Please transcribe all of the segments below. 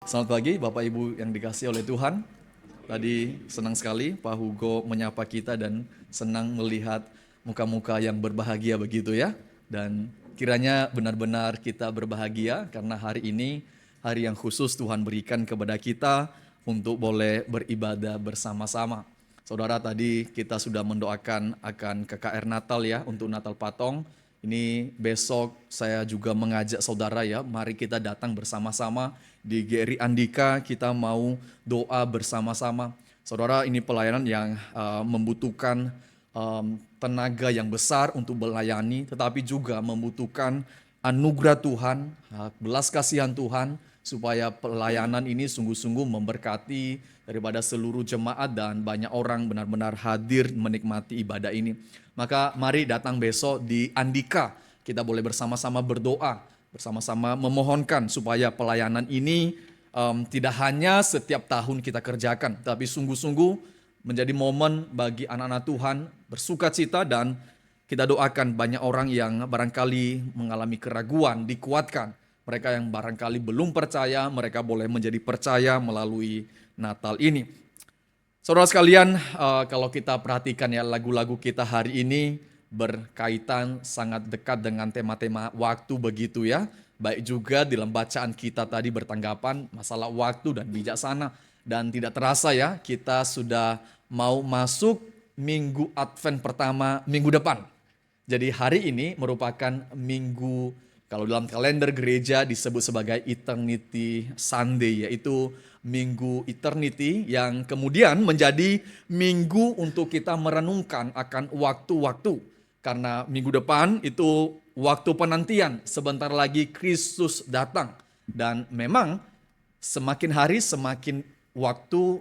Selamat pagi Bapak Ibu yang dikasihi oleh Tuhan. Tadi senang sekali Pak Hugo menyapa kita dan senang melihat muka-muka yang berbahagia begitu ya. Dan kiranya benar-benar kita berbahagia karena hari ini hari yang khusus Tuhan berikan kepada kita untuk boleh beribadah bersama-sama. Saudara, tadi kita sudah mendoakan akan KKR Natal ya, untuk Natal Patong. Ini besok saya juga mengajak saudara ya, mari kita datang bersama-sama di GRI Andika, kita mau doa bersama-sama. Saudara, ini pelayanan yang membutuhkan tenaga yang besar untuk melayani, tetapi juga membutuhkan anugerah Tuhan, belas kasihan Tuhan, supaya pelayanan ini sungguh-sungguh memberkati daripada seluruh jemaat dan banyak orang benar-benar hadir menikmati ibadah ini. Maka mari datang besok di Andika, kita boleh bersama-sama berdoa, bersama-sama memohonkan supaya pelayanan ini tidak hanya setiap tahun kita kerjakan, tapi sungguh-sungguh menjadi momen bagi anak-anak Tuhan bersuka cita, dan kita doakan banyak orang yang barangkali mengalami keraguan dikuatkan. Mereka yang barangkali belum percaya, mereka boleh menjadi percaya melalui Natal ini. Saudara sekalian, kalau kita perhatikan ya, lagu-lagu kita hari ini berkaitan sangat dekat dengan tema-tema waktu begitu ya. Baik juga dalam bacaan kita tadi bertanggapan masalah waktu dan bijaksana. Dan tidak terasa ya, kita sudah mau masuk minggu Advent pertama minggu depan. Jadi hari ini merupakan minggu, kalau dalam kalender gereja disebut sebagai Eternity Sunday, yaitu minggu eternity yang kemudian menjadi minggu untuk kita merenungkan akan waktu-waktu. Karena minggu depan itu waktu penantian, sebentar lagi Kristus datang. Dan memang semakin hari semakin waktu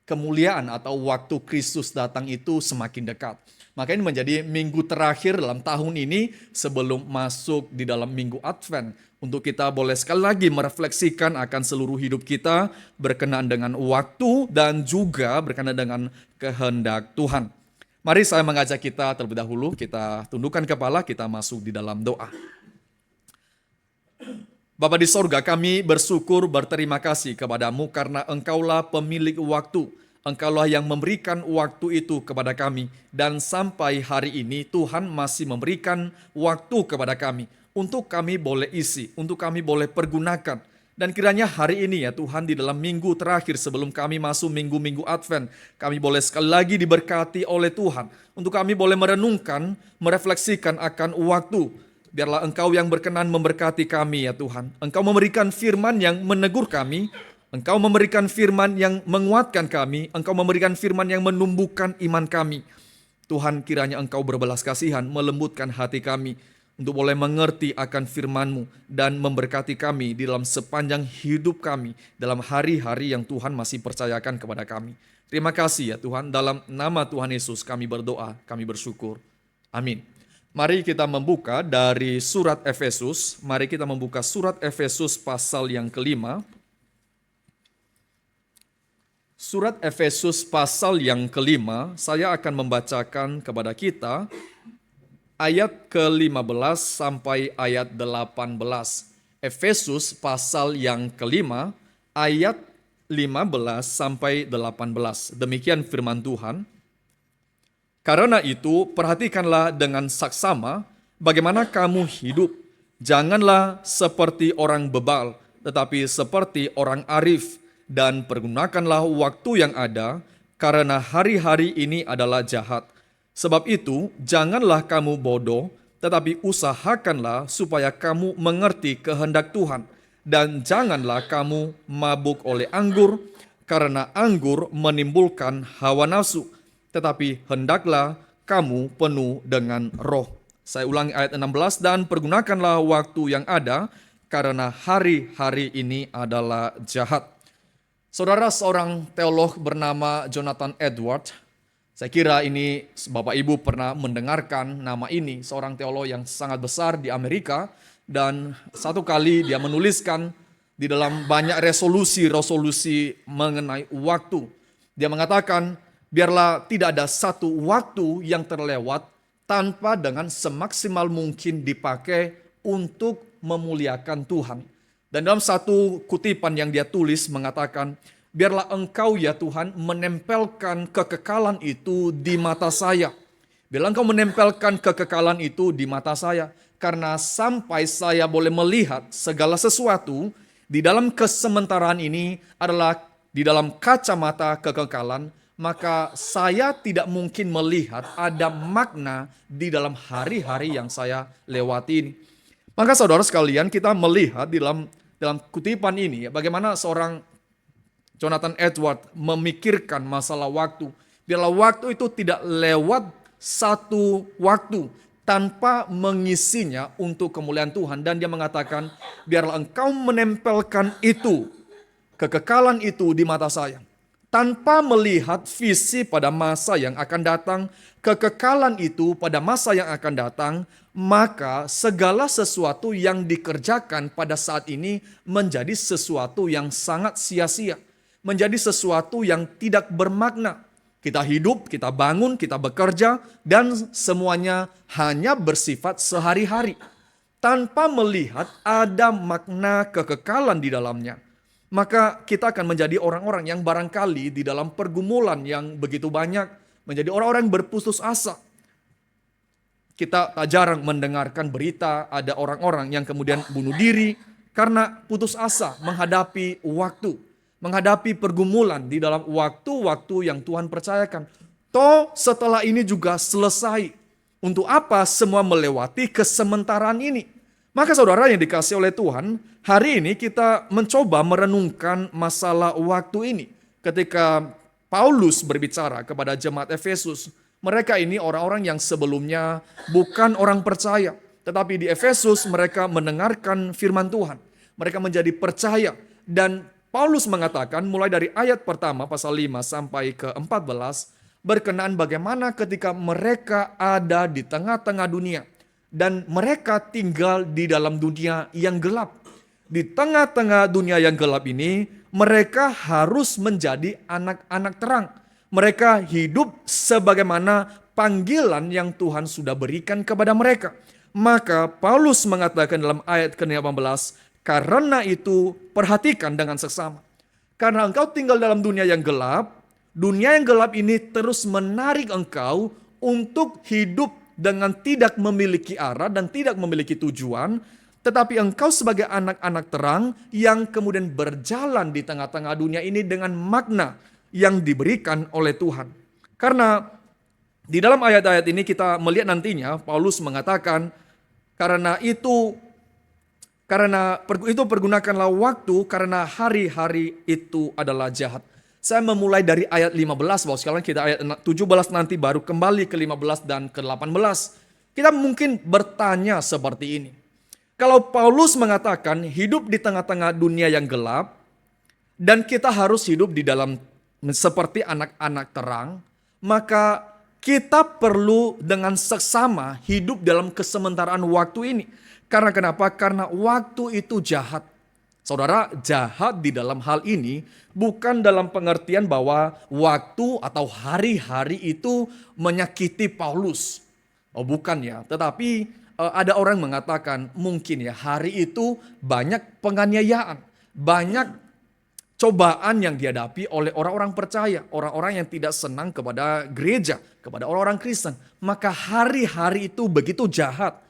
kemuliaan atau waktu Kristus datang itu semakin dekat. Maka ini menjadi minggu terakhir dalam tahun ini sebelum masuk di dalam minggu Advent. Untuk kita boleh sekali lagi merefleksikan akan seluruh hidup kita berkenaan dengan waktu dan juga berkenaan dengan kehendak Tuhan. Mari saya mengajak kita terlebih dahulu, kita tundukkan kepala, kita masuk di dalam doa. Bapa di sorga, kami bersyukur berterima kasih kepadamu karena Engkaulah pemilik waktu. Engkaulah yang memberikan waktu itu kepada kami. Dan sampai hari ini Tuhan masih memberikan waktu kepada kami. Untuk kami boleh isi, untuk kami boleh pergunakan. Dan kiranya hari ini ya Tuhan, di dalam minggu terakhir sebelum kami masuk minggu-minggu Advent, kami boleh sekali lagi diberkati oleh Tuhan. Untuk kami boleh merenungkan, merefleksikan akan waktu. Biarlah Engkau yang berkenan memberkati kami ya Tuhan. Engkau memberikan firman yang menegur kami. Engkau memberikan firman yang menguatkan kami. Engkau memberikan firman yang menumbuhkan iman kami. Tuhan, kiranya Engkau berbelas kasihan melembutkan hati kami untuk boleh mengerti akan firman-Mu dan memberkati kami di dalam sepanjang hidup kami dalam hari-hari yang Tuhan masih percayakan kepada kami. Terima kasih ya Tuhan, dalam nama Tuhan Yesus kami berdoa, kami bersyukur. Amin. Mari kita membuka dari surat Efesus. Mari kita membuka surat Efesus pasal yang kelima. Surat Efesus pasal yang kelima, saya akan membacakan kepada kita ayat ke-15 sampai ayat 18. Efesus pasal yang kelima, ayat 15 sampai 18. Demikian firman Tuhan. Karena itu, perhatikanlah dengan saksama bagaimana kamu hidup. Janganlah seperti orang bebal, tetapi seperti orang arif. Dan pergunakanlah waktu yang ada, karena hari-hari ini adalah jahat. Sebab itu, janganlah kamu bodoh, tetapi usahakanlah supaya kamu mengerti kehendak Tuhan. Dan janganlah kamu mabuk oleh anggur, karena anggur menimbulkan hawa nafsu. Tetapi hendaklah kamu penuh dengan roh. Saya ulangi ayat 16, dan pergunakanlah waktu yang ada, karena hari-hari ini adalah jahat. Saudara, seorang teolog bernama Jonathan Edwards, saya kira ini Bapak Ibu pernah mendengarkan nama ini, seorang teolog yang sangat besar di Amerika, dan satu kali dia menuliskan di dalam banyak resolusi mengenai waktu. Dia mengatakan, biarlah tidak ada satu waktu yang terlewat tanpa dengan semaksimal mungkin dipakai untuk memuliakan Tuhan. Dan dalam satu kutipan yang dia tulis mengatakan, biarlah engkau ya Tuhan menempelkan kekekalan itu di mata saya. Biarlah engkau menempelkan kekekalan itu di mata saya. Karena sampai saya boleh melihat segala sesuatu di dalam kesementaraan ini adalah di dalam kacamata kekekalan, maka saya tidak mungkin melihat ada makna di dalam hari-hari yang saya lewati ini. Maka saudara sekalian, kita melihat di dalam kutipan ini bagaimana seorang Jonathan Edwards memikirkan masalah waktu. Biarlah waktu itu tidak lewat satu waktu tanpa mengisinya untuk kemuliaan Tuhan. Dan dia mengatakan, biarlah engkau menempelkan itu, kekekalan itu di mata saya. Tanpa melihat visi pada masa yang akan datang, kekekalan itu pada masa yang akan datang, maka segala sesuatu yang dikerjakan pada saat ini menjadi sesuatu yang sangat sia-sia. Menjadi sesuatu yang tidak bermakna. Kita hidup, kita bangun, kita bekerja, dan semuanya hanya bersifat sehari-hari. Tanpa melihat ada makna kekekalan di dalamnya. Maka kita akan menjadi orang-orang yang barangkali di dalam pergumulan yang begitu banyak, menjadi orang-orang yang berputus asa. Kita tak jarang mendengarkan berita ada orang-orang yang kemudian bunuh diri karena putus asa menghadapi waktu, menghadapi pergumulan di dalam waktu-waktu yang Tuhan percayakan. Toh setelah ini juga selesai. Untuk apa semua melewati kesementaraan ini? Maka saudara yang dikasihi oleh Tuhan, hari ini kita mencoba merenungkan masalah waktu ini. Ketika Paulus berbicara kepada jemaat Efesus, mereka ini orang-orang yang sebelumnya bukan orang percaya. Tetapi di Efesus mereka mendengarkan firman Tuhan. Mereka menjadi percaya. Dan Paulus mengatakan mulai dari ayat pertama pasal 5 sampai ke 14, berkenaan bagaimana ketika mereka ada di tengah-tengah dunia. Dan mereka tinggal di dalam dunia yang gelap. Di tengah-tengah dunia yang gelap ini, mereka harus menjadi anak-anak terang. Mereka hidup sebagaimana panggilan yang Tuhan sudah berikan kepada mereka. Maka Paulus mengatakan dalam ayat ke-18, karena itu perhatikan dengan seksama. Karena engkau tinggal dalam dunia yang gelap ini terus menarik engkau untuk hidup dengan tidak memiliki arah dan tidak memiliki tujuan, tetapi engkau sebagai anak-anak terang yang kemudian berjalan di tengah-tengah dunia ini dengan makna yang diberikan oleh Tuhan. Karena di dalam ayat-ayat ini kita melihat nantinya Paulus mengatakan, karena itu pergunakanlah waktu karena hari-hari itu adalah jahat. Saya memulai dari ayat 15, bahwa sekarang kita ayat 17 nanti baru kembali ke 15 dan ke 18. Kita mungkin bertanya seperti ini. Kalau Paulus mengatakan hidup di tengah-tengah dunia yang gelap, dan kita harus hidup di dalam seperti anak-anak terang, maka kita perlu dengan seksama hidup dalam kesementaraan waktu ini. Karena kenapa? Karena waktu itu jahat. Saudara, jahat di dalam hal ini bukan dalam pengertian bahwa waktu atau hari-hari itu menyakiti Paulus. Oh bukan ya, tetapi ada orang mengatakan mungkin ya hari itu banyak penganiayaan, banyak cobaan yang dihadapi oleh orang-orang percaya, orang-orang yang tidak senang kepada gereja, kepada orang-orang Kristen. Maka hari-hari itu begitu jahat.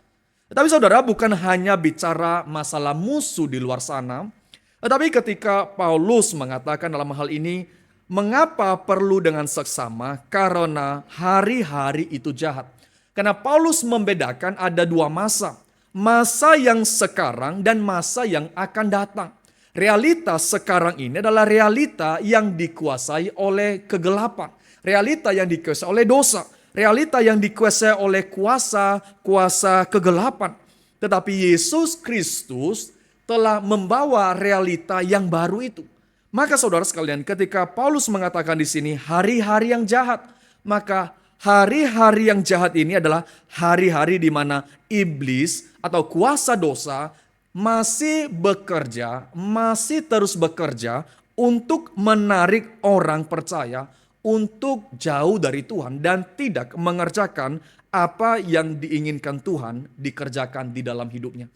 Tetapi saudara, bukan hanya bicara masalah musuh di luar sana, tetapi ketika Paulus mengatakan dalam hal ini, mengapa perlu dengan seksama? Karena hari-hari itu jahat. Karena Paulus membedakan ada dua masa. Masa yang sekarang dan masa yang akan datang. Realita sekarang ini adalah realita yang dikuasai oleh kegelapan. Realita yang dikuasai oleh dosa. Realita yang dikuasai oleh kuasa kegelapan. Tetapi Yesus Kristus telah membawa realita yang baru itu. Maka saudara sekalian, ketika Paulus mengatakan di sini hari-hari yang jahat, maka hari-hari yang jahat ini adalah hari-hari di mana iblis atau kuasa dosa masih bekerja, masih terus bekerja untuk menarik orang percaya untuk jauh dari Tuhan dan tidak mengerjakan apa yang diinginkan Tuhan dikerjakan di dalam hidupnya.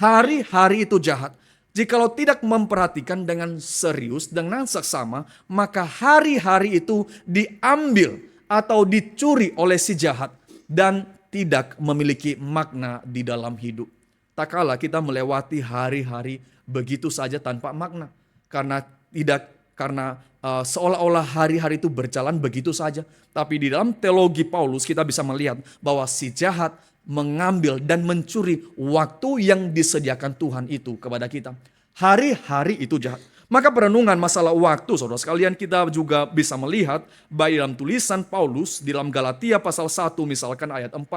Hari-hari itu jahat. Jikalau tidak memperhatikan dengan serius, dengan seksama, maka hari-hari itu diambil atau dicuri oleh si jahat dan tidak memiliki makna di dalam hidup. Tak kala kita melewati hari-hari begitu saja tanpa makna. Karena seolah-olah hari-hari itu berjalan begitu saja. Tapi di dalam teologi Paulus kita bisa melihat bahwa si jahat mengambil dan mencuri waktu yang disediakan Tuhan itu kepada kita. Hari-hari itu jahat. Maka perenungan masalah waktu, saudara sekalian, kita juga bisa melihat baik dalam tulisan Paulus di dalam Galatia pasal 1 misalkan ayat 4.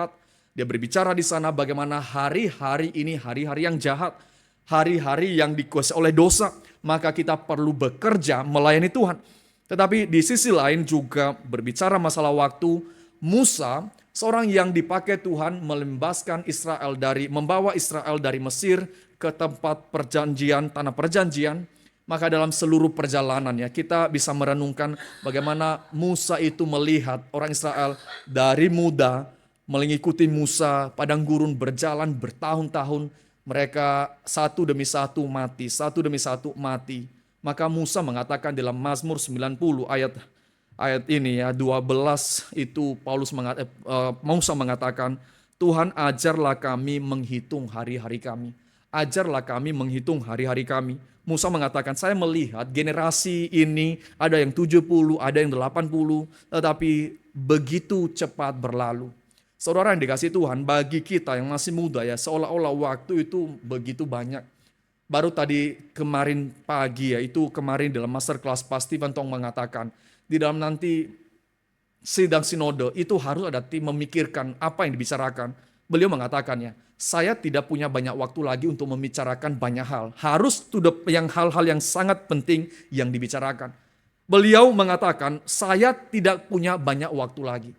Dia berbicara di sana bagaimana hari-hari ini hari-hari yang jahat. Hari-hari yang dikuasai oleh dosa. Maka kita perlu bekerja melayani Tuhan. Tetapi di sisi lain juga berbicara masalah waktu. Musa, seorang yang dipakai Tuhan membawa Israel dari Mesir ke tempat perjanjian, tanah perjanjian. Maka dalam seluruh perjalanannya kita bisa merenungkan bagaimana Musa itu melihat orang Israel dari muda mengikuti Musa padang gurun berjalan bertahun-tahun, mereka satu demi satu mati. Maka Musa mengatakan dalam Mazmur 90 ayat ini ya 12 itu Musa mengatakan, Tuhan ajarlah kami menghitung hari-hari kami. Ajarlah kami menghitung hari-hari kami. Musa mengatakan, saya melihat generasi ini ada yang 70, ada yang 80, tetapi begitu cepat berlalu. Saudara yang dikasih Tuhan, bagi kita yang masih muda ya, seolah-olah waktu itu begitu banyak. Baru tadi kemarin pagi ya, itu kemarin dalam masterclass Pak Stephen Tong mengatakan, di dalam nanti sidang sinode itu harus ada tim memikirkan apa yang dibicarakan. Beliau mengatakannya, saya tidak punya banyak waktu lagi untuk membicarakan banyak hal. Harus hal-hal yang sangat penting yang dibicarakan. Beliau mengatakan, saya tidak punya banyak waktu lagi.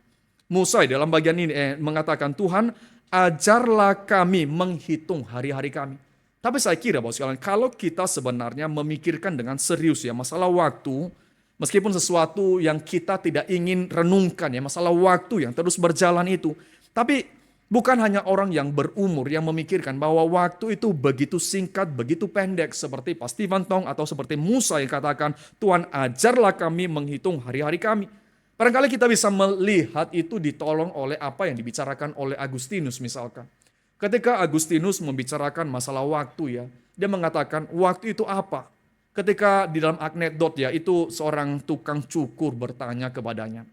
Musa dalam bagian ini mengatakan, Tuhan ajarlah kami menghitung hari-hari kami. Tapi saya kira bahwa sekalian, kalau kita sebenarnya memikirkan dengan serius ya masalah waktu, meskipun sesuatu yang kita tidak ingin renungkan ya masalah waktu yang terus berjalan itu. Tapi bukan hanya orang yang berumur yang memikirkan bahwa waktu itu begitu singkat, begitu pendek seperti Pak Stephen Tong atau seperti Musa yang katakan, Tuhan ajarlah kami menghitung hari-hari kami. Barangkali kita bisa melihat itu ditolong oleh apa yang dibicarakan oleh Agustinus misalkan. Ketika Agustinus membicarakan masalah waktu ya, dia mengatakan waktu itu apa? Ketika di dalam anekdot ya, itu seorang tukang cukur bertanya kepadanya,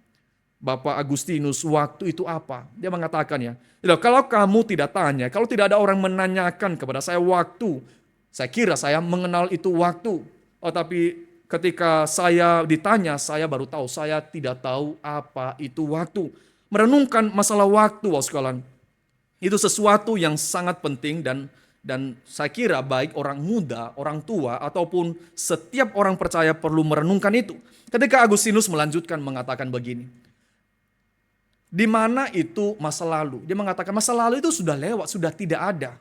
Bapak Agustinus, waktu itu apa? Dia mengatakan ya, kalau kamu tidak tanya, kalau tidak ada orang menanyakan kepada saya waktu, saya kira saya mengenal itu waktu. Tapi ketika saya ditanya, saya baru tahu, saya tidak tahu apa itu waktu. Merenungkan masalah waktu, sekalian, itu sesuatu yang sangat penting dan saya kira baik orang muda, orang tua, ataupun setiap orang percaya perlu merenungkan itu. Ketika Agustinus melanjutkan mengatakan begini, di mana itu masa lalu? Dia mengatakan masa lalu itu sudah lewat, sudah tidak ada.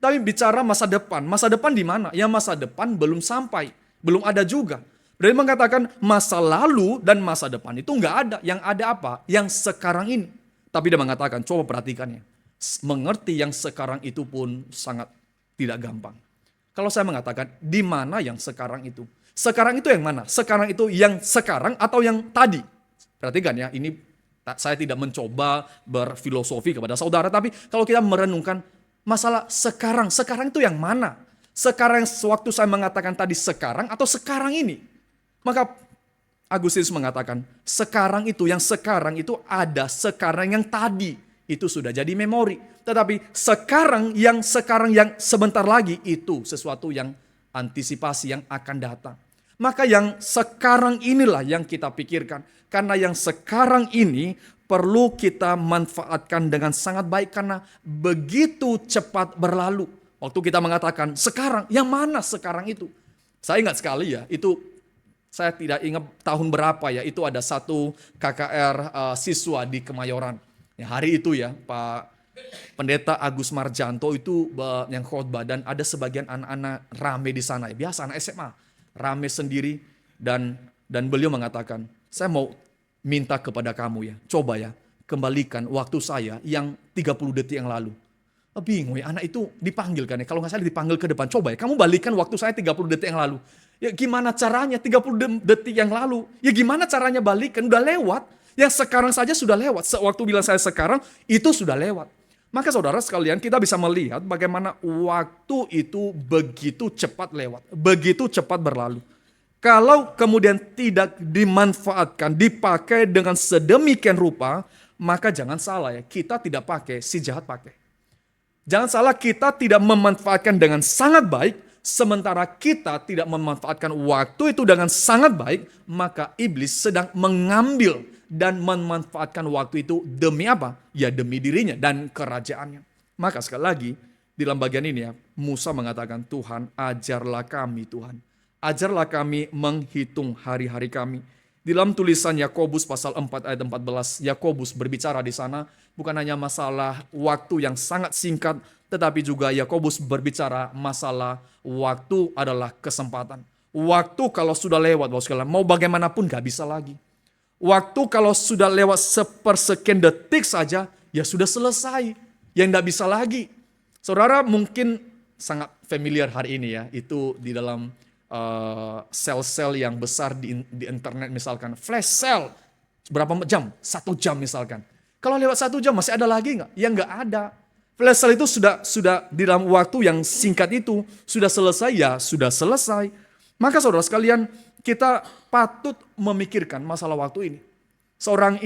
Tapi bicara masa depan di mana? Ya masa depan belum sampai, belum ada juga. Dia mengatakan masa lalu dan masa depan itu enggak ada. Yang ada apa? Yang sekarang ini. Tapi dia mengatakan, coba perhatikannya. Mengerti yang sekarang itu pun sangat tidak gampang. Kalau saya mengatakan, di mana yang sekarang itu? Sekarang itu yang mana? Sekarang itu yang sekarang atau yang tadi? Perhatikan ya, ini saya tidak mencoba berfilosofi kepada saudara, tapi kalau kita merenungkan masalah sekarang itu yang mana? Sekarang waktu saya mengatakan tadi sekarang atau sekarang ini? Maka Agustinus mengatakan, yang sekarang itu ada sekarang yang tadi. Itu sudah jadi memori. Tetapi sekarang yang sebentar lagi itu sesuatu yang antisipasi yang akan datang. Maka yang sekarang inilah yang kita pikirkan. Karena yang sekarang ini perlu kita manfaatkan dengan sangat baik karena begitu cepat berlalu. Waktu kita mengatakan sekarang, yang mana sekarang itu? Saya ingat sekali ya, itu saya tidak ingat tahun berapa ya, itu ada satu KKR siswa di Kemayoran. Ya, hari itu ya Pak Pendeta Agus Marjanto itu yang khotbah dan ada sebagian anak-anak rame di sana. Biasa anak SMA rame sendiri dan beliau mengatakan, saya mau minta kepada kamu ya, coba ya kembalikan waktu saya yang 30 detik yang lalu. Bingung ya, anak itu dipanggil kan ya. Kalau nggak salah dipanggil ke depan. Coba ya, kamu balikan waktu saya 30 detik yang lalu. Ya gimana caranya 30 detik yang lalu? Ya gimana caranya balikan? Udah lewat. Yang sekarang saja sudah lewat. Waktu bilang saya sekarang, itu sudah lewat. Maka saudara sekalian, kita bisa melihat bagaimana waktu itu begitu cepat lewat. Begitu cepat berlalu. Kalau kemudian tidak dimanfaatkan, dipakai dengan sedemikian rupa, maka jangan salah ya, kita tidak pakai, si jahat pakai. Jangan salah, kita tidak memanfaatkan dengan sangat baik, sementara kita tidak memanfaatkan waktu itu dengan sangat baik, maka iblis sedang mengambil dan memanfaatkan waktu itu demi apa? Ya demi dirinya dan kerajaannya. Maka sekali lagi, di dalam bagian ini ya, Musa mengatakan, Tuhan ajarlah kami Tuhan. Ajarlah kami menghitung hari-hari kami. Di dalam tulisan Yakobus pasal 4 ayat 14, Yakobus berbicara di sana bukan hanya masalah waktu yang sangat singkat, tetapi juga Yakobus berbicara masalah waktu adalah kesempatan. Waktu kalau sudah lewat, mau bagaimanapun gak bisa lagi. Waktu kalau sudah lewat sepersekian detik saja, ya sudah selesai. Yang gak bisa lagi. Saudara mungkin sangat familiar hari ini ya, itu di dalam sel-sel yang besar di internet misalkan, flash sale, berapa jam? 1 jam misalkan. Kalau lewat 1 jam masih ada lagi nggak? Ya nggak ada. Flash sale itu sudah di dalam waktu yang singkat itu, sudah selesai ya sudah selesai. Maka saudara sekalian, kita patut memikirkan masalah waktu ini. Seorang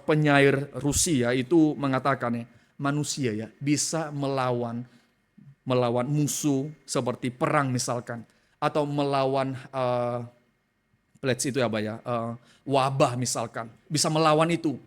penyair Rusia itu mengatakan ya, manusia ya bisa melawan musuh seperti perang misalkan. Atau melawan wabah misalkan. Bisa melawan itu.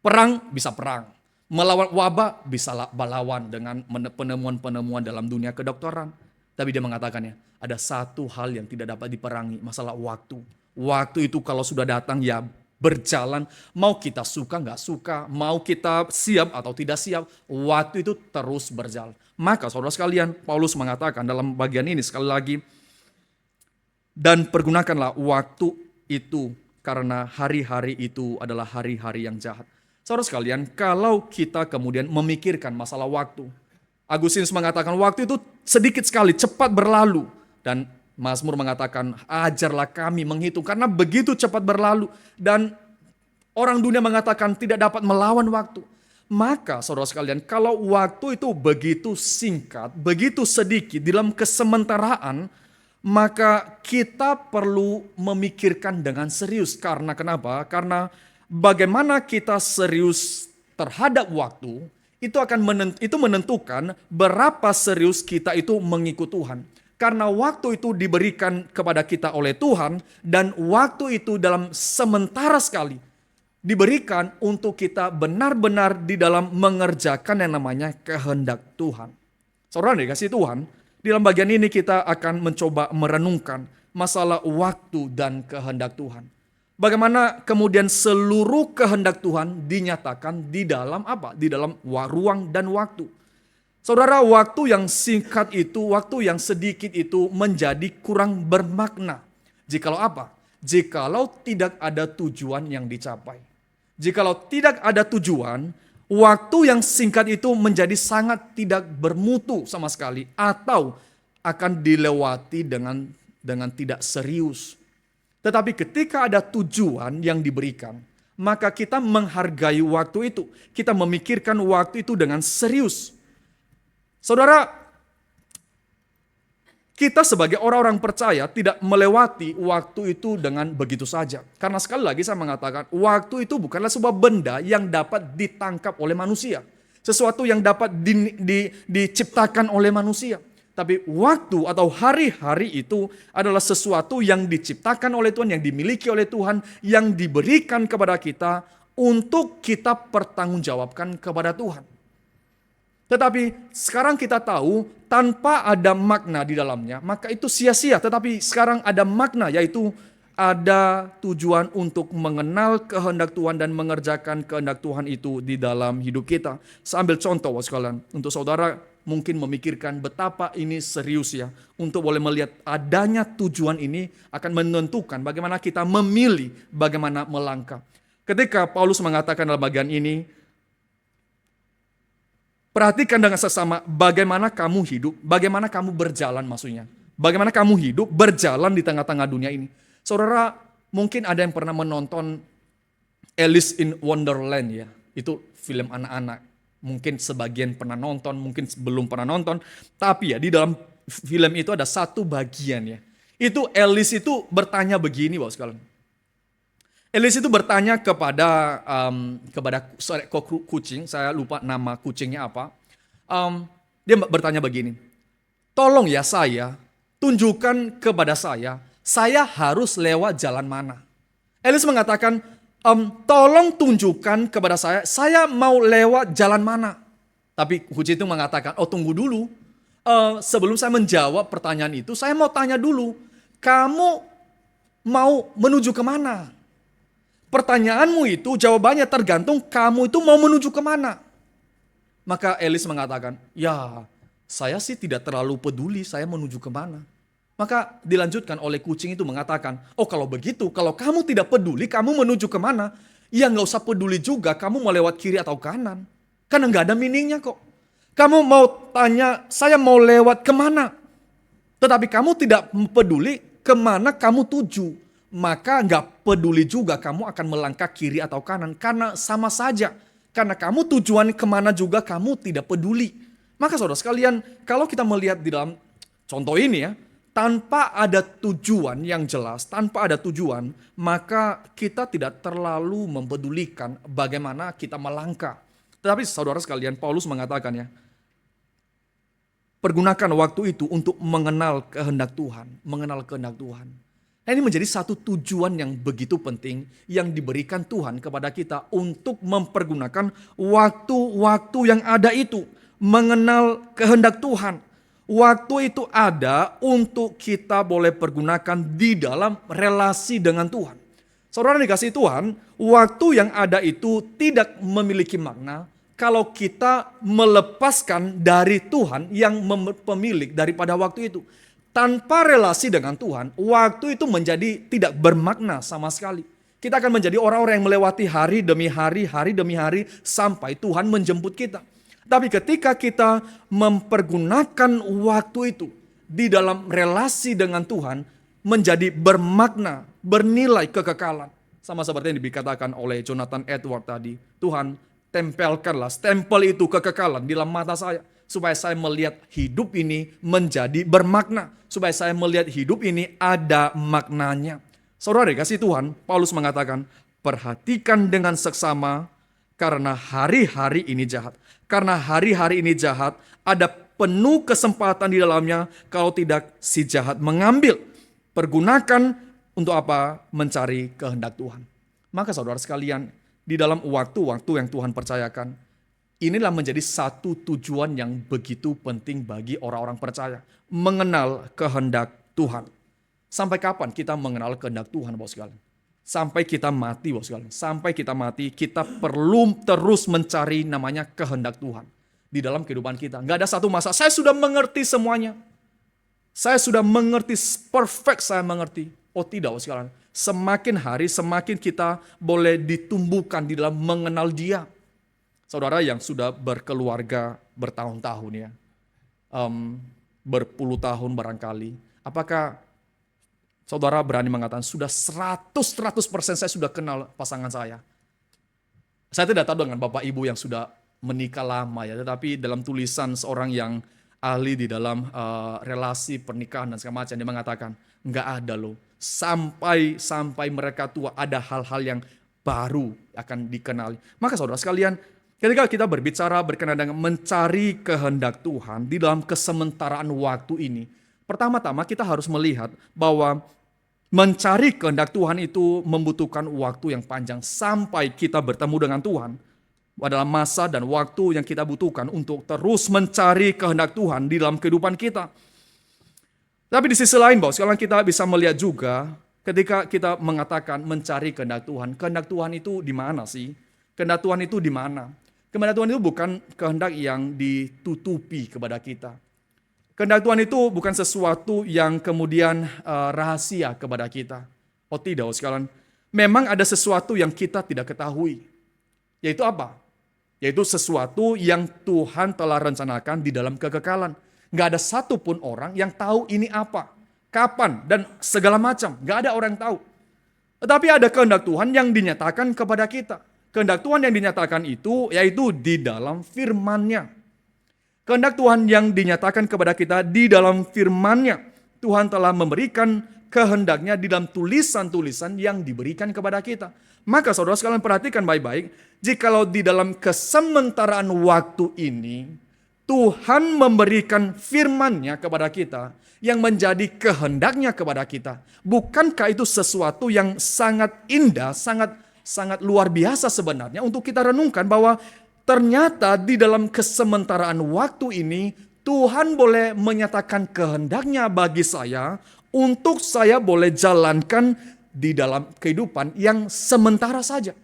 Perang bisa perang. Melawan wabah bisa lawan dengan penemuan-penemuan dalam dunia kedokteran. Tapi dia mengatakannya, ada satu hal yang tidak dapat diperangi, masalah waktu. Waktu itu kalau sudah datang ya berjalan. Mau kita suka nggak suka, mau kita siap atau tidak siap, waktu itu terus berjalan. Maka saudara sekalian, Paulus mengatakan dalam bagian ini sekali lagi, dan pergunakanlah waktu itu karena hari-hari itu adalah hari-hari yang jahat. Saudara sekalian, kalau kita kemudian memikirkan masalah waktu, Agustinus mengatakan waktu itu sedikit sekali, cepat berlalu. Dan Mazmur mengatakan, ajarlah kami menghitung karena begitu cepat berlalu. Dan orang dunia mengatakan tidak dapat melawan waktu. Maka saudara sekalian, kalau waktu itu begitu singkat, begitu sedikit dalam kesementaraan, maka kita perlu memikirkan dengan serius. Karena kenapa? Karena bagaimana kita serius terhadap waktu, itu menentukan berapa serius kita itu mengikut Tuhan. Karena waktu itu diberikan kepada kita oleh Tuhan, dan waktu itu dalam sementara sekali diberikan untuk kita benar-benar di dalam mengerjakan yang namanya kehendak Tuhan. Saudara dikasih Tuhan, di dalam bagian ini kita akan mencoba merenungkan masalah waktu dan kehendak Tuhan. Bagaimana kemudian seluruh kehendak Tuhan dinyatakan di dalam apa? Di dalam ruang dan waktu. Saudara, waktu yang singkat itu, waktu yang sedikit itu menjadi kurang bermakna. Jikalau apa? Jikalau tidak ada tujuan yang dicapai. Jikalau tidak ada tujuan, waktu yang singkat itu menjadi sangat tidak bermutu sama sekali, atau akan dilewati dengan tidak serius. Tetapi ketika ada tujuan yang diberikan, maka kita menghargai waktu itu. Kita memikirkan waktu itu dengan serius. Saudara, kita sebagai orang-orang percaya tidak melewati waktu itu dengan begitu saja. Karena sekali lagi saya mengatakan, waktu itu bukanlah sebuah benda yang dapat ditangkap oleh manusia. Sesuatu yang dapat diciptakan oleh manusia. Tapi waktu atau hari-hari itu adalah sesuatu yang diciptakan oleh Tuhan, yang dimiliki oleh Tuhan, yang diberikan kepada kita untuk kita pertanggungjawabkan kepada Tuhan. Tetapi sekarang kita tahu tanpa ada makna di dalamnya, maka itu sia-sia. Tetapi sekarang ada makna, yaitu ada tujuan untuk mengenal kehendak Tuhan dan mengerjakan kehendak Tuhan itu di dalam hidup kita. Saya ambil contoh sekalian, untuk saudara mungkin memikirkan betapa ini serius ya. Untuk boleh melihat adanya tujuan ini akan menentukan bagaimana kita memilih, bagaimana melangkah. Ketika Paulus mengatakan dalam bagian ini, Perhatikan dengan seksama bagaimana kamu hidup, bagaimana kamu berjalan maksudnya. Bagaimana kamu hidup, berjalan di tengah-tengah dunia ini. Saudara, mungkin ada yang pernah menonton Alice in Wonderland ya. Itu film anak-anak. Mungkin sebagian pernah nonton, mungkin belum pernah nonton. Tapi ya di dalam film itu ada satu bagian ya. Itu Alice itu bertanya begini Bapak sekalian. Alice itu bertanya kepada seekor kucing, saya lupa nama kucingnya apa. Dia bertanya begini, tolong ya saya, tunjukkan kepada saya harus lewat jalan mana. Alice mengatakan, tolong tunjukkan kepada saya mau lewat jalan mana. Tapi kucing itu mengatakan, oh tunggu dulu, sebelum saya menjawab pertanyaan itu, saya mau tanya dulu, kamu mau menuju kemana? Pertanyaanmu itu jawabannya tergantung kamu itu mau menuju kemana. Maka Alice mengatakan, ya saya sih tidak terlalu peduli saya menuju kemana. Maka dilanjutkan oleh kucing itu mengatakan, oh kalau begitu, kalau kamu tidak peduli kamu menuju kemana, ya nggak usah peduli juga kamu mau lewat kiri atau kanan. Karena nggak ada meaningnya kok. Kamu mau tanya, saya mau lewat kemana. Tetapi kamu tidak peduli kemana kamu tuju. Maka nggak peduli juga kamu akan melangkah kiri atau kanan. Karena sama saja. Karena kamu tujuan kemana juga kamu tidak peduli. Maka saudara sekalian, kalau kita melihat di dalam contoh ini ya, tanpa ada tujuan yang jelas, tanpa ada tujuan, maka kita tidak terlalu mempedulikan bagaimana kita melangkah. Tetapi saudara sekalian, Paulus mengatakan ya, pergunakan waktu itu untuk mengenal kehendak Tuhan, mengenal kehendak Tuhan. Nah, ini menjadi satu tujuan yang begitu penting yang diberikan Tuhan kepada kita untuk mempergunakan waktu-waktu yang ada itu. Mengenal kehendak Tuhan. Waktu itu ada untuk kita boleh pergunakan di dalam relasi dengan Tuhan. Saudara dikasih Tuhan, waktu yang ada itu tidak memiliki makna kalau kita melepaskan dari Tuhan yang pemilik daripada waktu itu. Tanpa relasi dengan Tuhan, waktu itu menjadi tidak bermakna sama sekali. Kita akan menjadi orang-orang yang melewati hari demi hari, hari demi hari, sampai Tuhan menjemput kita. Tapi ketika kita mempergunakan waktu itu di dalam relasi dengan Tuhan, menjadi bermakna, bernilai kekekalan. Sama seperti yang dikatakan oleh Jonathan Edward tadi. Tuhan, tempelkanlah stempel itu kekekalan di dalam mata saya. Supaya saya melihat hidup ini menjadi bermakna. Supaya saya melihat hidup ini ada maknanya. Saudara dikasih Tuhan, Paulus mengatakan, perhatikan dengan seksama karena hari-hari ini jahat. Karena hari-hari ini jahat, ada penuh kesempatan di dalamnya, kalau tidak si jahat mengambil. Pergunakan untuk apa? Mencari kehendak Tuhan. Maka saudara sekalian, di dalam waktu-waktu yang Tuhan percayakan, inilah menjadi satu tujuan yang begitu penting bagi orang-orang percaya. Mengenal kehendak Tuhan. Sampai kapan kita mengenal kehendak Tuhan, Bapak sekalian? Sampai kita mati, Bapak sekalian. Sampai kita mati, kita perlu terus mencari namanya kehendak Tuhan. Di dalam kehidupan kita. Gak ada satu masa, saya sudah mengerti semuanya. Saya sudah mengerti, perfect saya mengerti. Oh tidak, Bapak sekalian. Semakin hari, semakin kita boleh ditumbuhkan di dalam mengenal Dia. Saudara yang sudah berkeluarga bertahun-tahun ya, berpuluh tahun barangkali, apakah saudara berani mengatakan sudah 100% saya sudah kenal pasangan saya? Saya tidak tahu dengan Bapak Ibu yang sudah menikah lama ya, tetapi dalam tulisan seorang yang ahli di dalam relasi pernikahan dan segala macam, dia mengatakan nggak ada loh, sampai mereka tua ada hal-hal yang baru akan dikenali. Maka saudara sekalian, ketika kita berbicara berkenaan dengan mencari kehendak Tuhan di dalam kesementaraan waktu ini, pertama-tama kita harus melihat bahwa mencari kehendak Tuhan itu membutuhkan waktu yang panjang sampai kita bertemu dengan Tuhan. Adalah masa dan waktu yang kita butuhkan untuk terus mencari kehendak Tuhan di dalam kehidupan kita. Tapi di sisi lain, Bapak, sekarang kita bisa melihat juga ketika kita mengatakan mencari kehendak Tuhan itu di mana sih? Kehendak Tuhan itu di mana? Kehendak Tuhan itu bukan kehendak yang ditutupi kepada kita. Kehendak Tuhan itu bukan sesuatu yang kemudian rahasia kepada kita. Oh tidak, sekalian. Memang ada sesuatu yang kita tidak ketahui. Yaitu apa? Yaitu sesuatu yang Tuhan telah rencanakan di dalam kekekalan. Gak ada satupun orang yang tahu ini apa, kapan, dan segala macam. Gak ada orang yang tahu. Tetapi ada kehendak Tuhan yang dinyatakan kepada kita. Kehendak Tuhan yang dinyatakan itu yaitu di dalam firman-Nya. Kehendak Tuhan yang dinyatakan kepada kita di dalam firman-Nya. Tuhan telah memberikan kehendaknya di dalam tulisan-tulisan yang diberikan kepada kita. Maka saudara sekalian perhatikan baik-baik. Jikalau di dalam kesementaraan waktu ini, Tuhan memberikan firman-Nya kepada kita yang menjadi kehendaknya kepada kita. Bukankah itu sesuatu yang sangat indah, sangat luar biasa sebenarnya untuk kita renungkan bahwa ternyata di dalam kesementaraan waktu ini Tuhan boleh menyatakan kehendaknya bagi saya untuk saya boleh jalankan di dalam kehidupan yang sementara saja.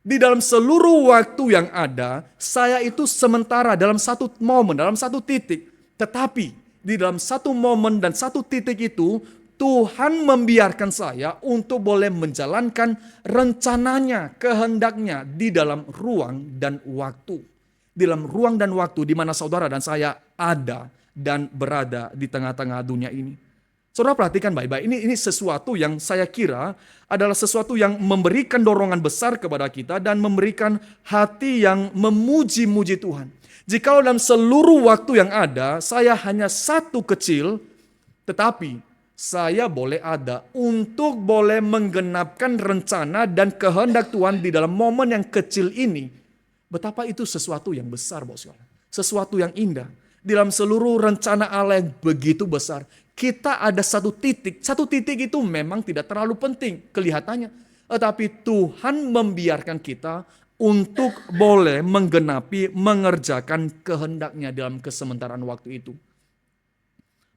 Di dalam seluruh waktu yang ada, saya itu sementara dalam satu momen, dalam satu titik. Tetapi di dalam satu momen dan satu titik itu, Tuhan membiarkan saya untuk boleh menjalankan rencananya, kehendaknya di dalam ruang dan waktu. Di dalam ruang dan waktu di mana saudara dan saya ada dan berada di tengah-tengah dunia ini. Saudara perhatikan baik-baik, ini sesuatu yang saya kira adalah sesuatu yang memberikan dorongan besar kepada kita dan memberikan hati yang memuji-muji Tuhan. Jikalau dalam seluruh waktu yang ada, saya hanya satu kecil, tetapi saya boleh ada untuk boleh menggenapkan rencana dan kehendak Tuhan di dalam momen yang kecil ini. Betapa itu sesuatu yang besar, Bapak Saudara. Sesuatu yang indah. Di dalam seluruh rencana Allah yang begitu besar, kita ada satu titik. Satu titik itu memang tidak terlalu penting kelihatannya. Tetapi Tuhan membiarkan kita untuk boleh menggenapi, mengerjakan kehendaknya dalam kesementaraan waktu itu.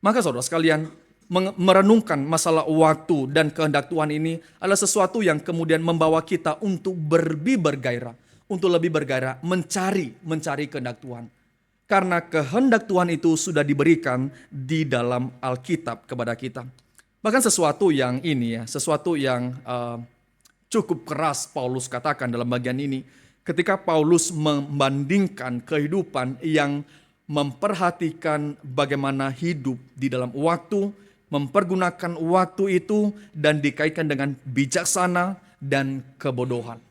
Maka saudara sekalian, merenungkan masalah waktu dan kehendak Tuhan ini adalah sesuatu yang kemudian membawa kita untuk lebih bergairah. Untuk lebih bergairah mencari kehendak Tuhan. Karena kehendak Tuhan itu sudah diberikan di dalam Alkitab kepada kita. Bahkan sesuatu yang cukup keras Paulus katakan dalam bagian ini. Ketika Paulus membandingkan kehidupan yang memperhatikan bagaimana hidup di dalam waktu, mempergunakan waktu itu dan dikaitkan dengan bijaksana dan kebodohan.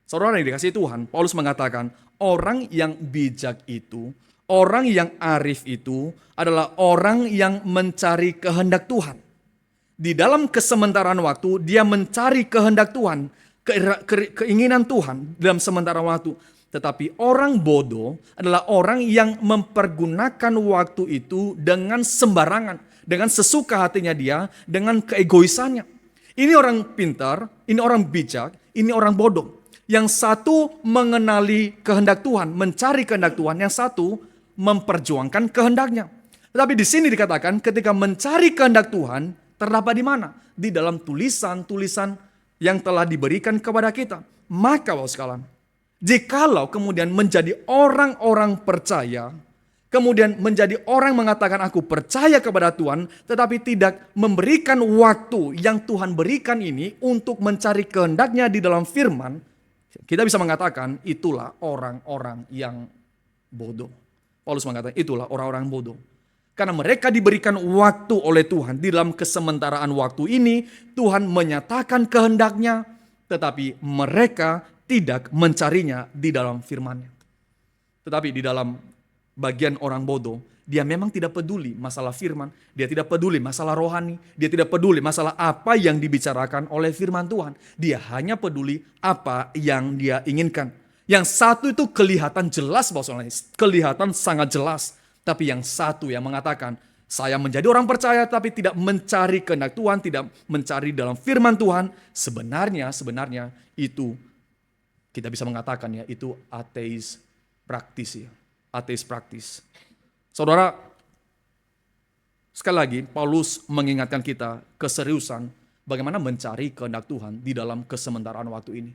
Saudara yang dikasihi Tuhan, Paulus mengatakan orang yang bijak itu, orang yang arif itu adalah orang yang mencari kehendak Tuhan. Di dalam kesementaraan waktu, dia mencari kehendak Tuhan, keinginan Tuhan dalam sementara waktu. Tetapi orang bodoh adalah orang yang mempergunakan waktu itu dengan sembarangan, dengan sesuka hatinya dia, dengan keegoisannya. Ini orang pintar, ini orang bijak, ini orang bodoh. Yang satu mengenali kehendak Tuhan, mencari kehendak Tuhan, yang satu memperjuangkan kehendaknya. Tetapi di sini dikatakan ketika mencari kehendak Tuhan terdapat di mana? Di dalam tulisan-tulisan yang telah diberikan kepada kita. Maka Bapak sekalian, jikalau kemudian menjadi orang-orang percaya, kemudian menjadi orang mengatakan aku percaya kepada Tuhan, tetapi tidak memberikan waktu yang Tuhan berikan ini untuk mencari kehendaknya di dalam firman, kita bisa mengatakan itulah orang-orang yang bodoh. Paulus mengatakan itulah orang-orang bodoh. Karena mereka diberikan waktu oleh Tuhan. Di dalam kesementaraan waktu ini Tuhan menyatakan kehendaknya, tetapi mereka tidak mencarinya di dalam firman-Nya. Tetapi di dalam bagian orang bodoh, dia memang tidak peduli masalah firman, dia tidak peduli masalah rohani, dia tidak peduli masalah apa yang dibicarakan oleh firman Tuhan. Dia hanya peduli apa yang dia inginkan. Yang satu itu kelihatan jelas, kelihatan sangat jelas. Tapi yang satu yang mengatakan, saya menjadi orang percaya tapi tidak mencari kehendak Tuhan, tidak mencari dalam firman Tuhan. Sebenarnya itu kita bisa mengatakan ya, itu ateis praktis ya. Ateis praktis. Saudara, sekali lagi Paulus mengingatkan kita keseriusan bagaimana mencari kehendak Tuhan di dalam kesementaraan waktu ini.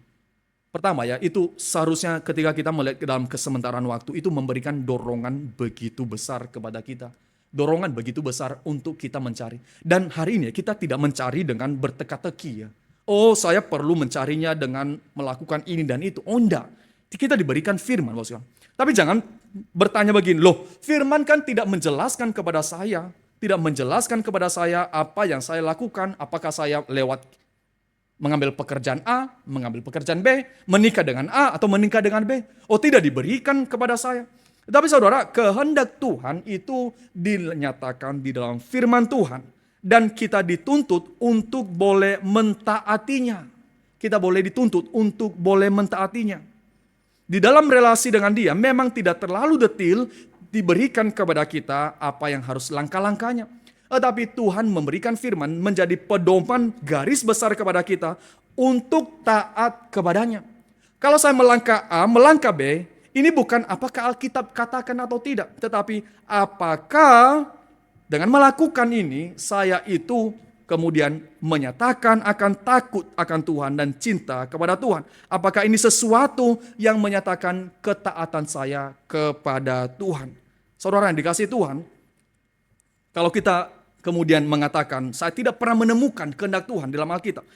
Pertama ya, itu seharusnya ketika kita melihat ke dalam kesementaraan waktu itu memberikan dorongan begitu besar kepada kita. Dorongan begitu besar untuk kita mencari. Dan hari ini kita tidak mencari dengan berteka-teki ya. Oh, saya perlu mencarinya dengan melakukan ini dan itu. Oh enggak. Kita diberikan firman, Bapak sekalian. Tapi jangan bertanya begini, loh firman kan tidak menjelaskan kepada saya, apa yang saya lakukan, apakah saya lewat mengambil pekerjaan A, mengambil pekerjaan B, menikah dengan A atau menikah dengan B. Oh, tidak diberikan kepada saya. Tetapi saudara, kehendak Tuhan itu dinyatakan di dalam firman Tuhan. Dan kita dituntut untuk boleh mentaatinya. Kita boleh dituntut untuk boleh mentaatinya. Di dalam relasi dengan dia memang tidak terlalu detail diberikan kepada kita apa yang harus langkah-langkahnya. Tetapi Tuhan memberikan firman menjadi pedoman garis besar kepada kita untuk taat kepadanya. Kalau saya melangkah A, melangkah B, ini bukan apakah Alkitab katakan atau tidak. Tetapi apakah dengan melakukan ini saya itu kemudian menyatakan akan takut akan Tuhan dan cinta kepada Tuhan. Apakah ini sesuatu yang menyatakan ketaatan saya kepada Tuhan? Saudara yang dikasihi Tuhan, kalau kita kemudian mengatakan saya tidak pernah menemukan kehendak Tuhan dalam Alkitab,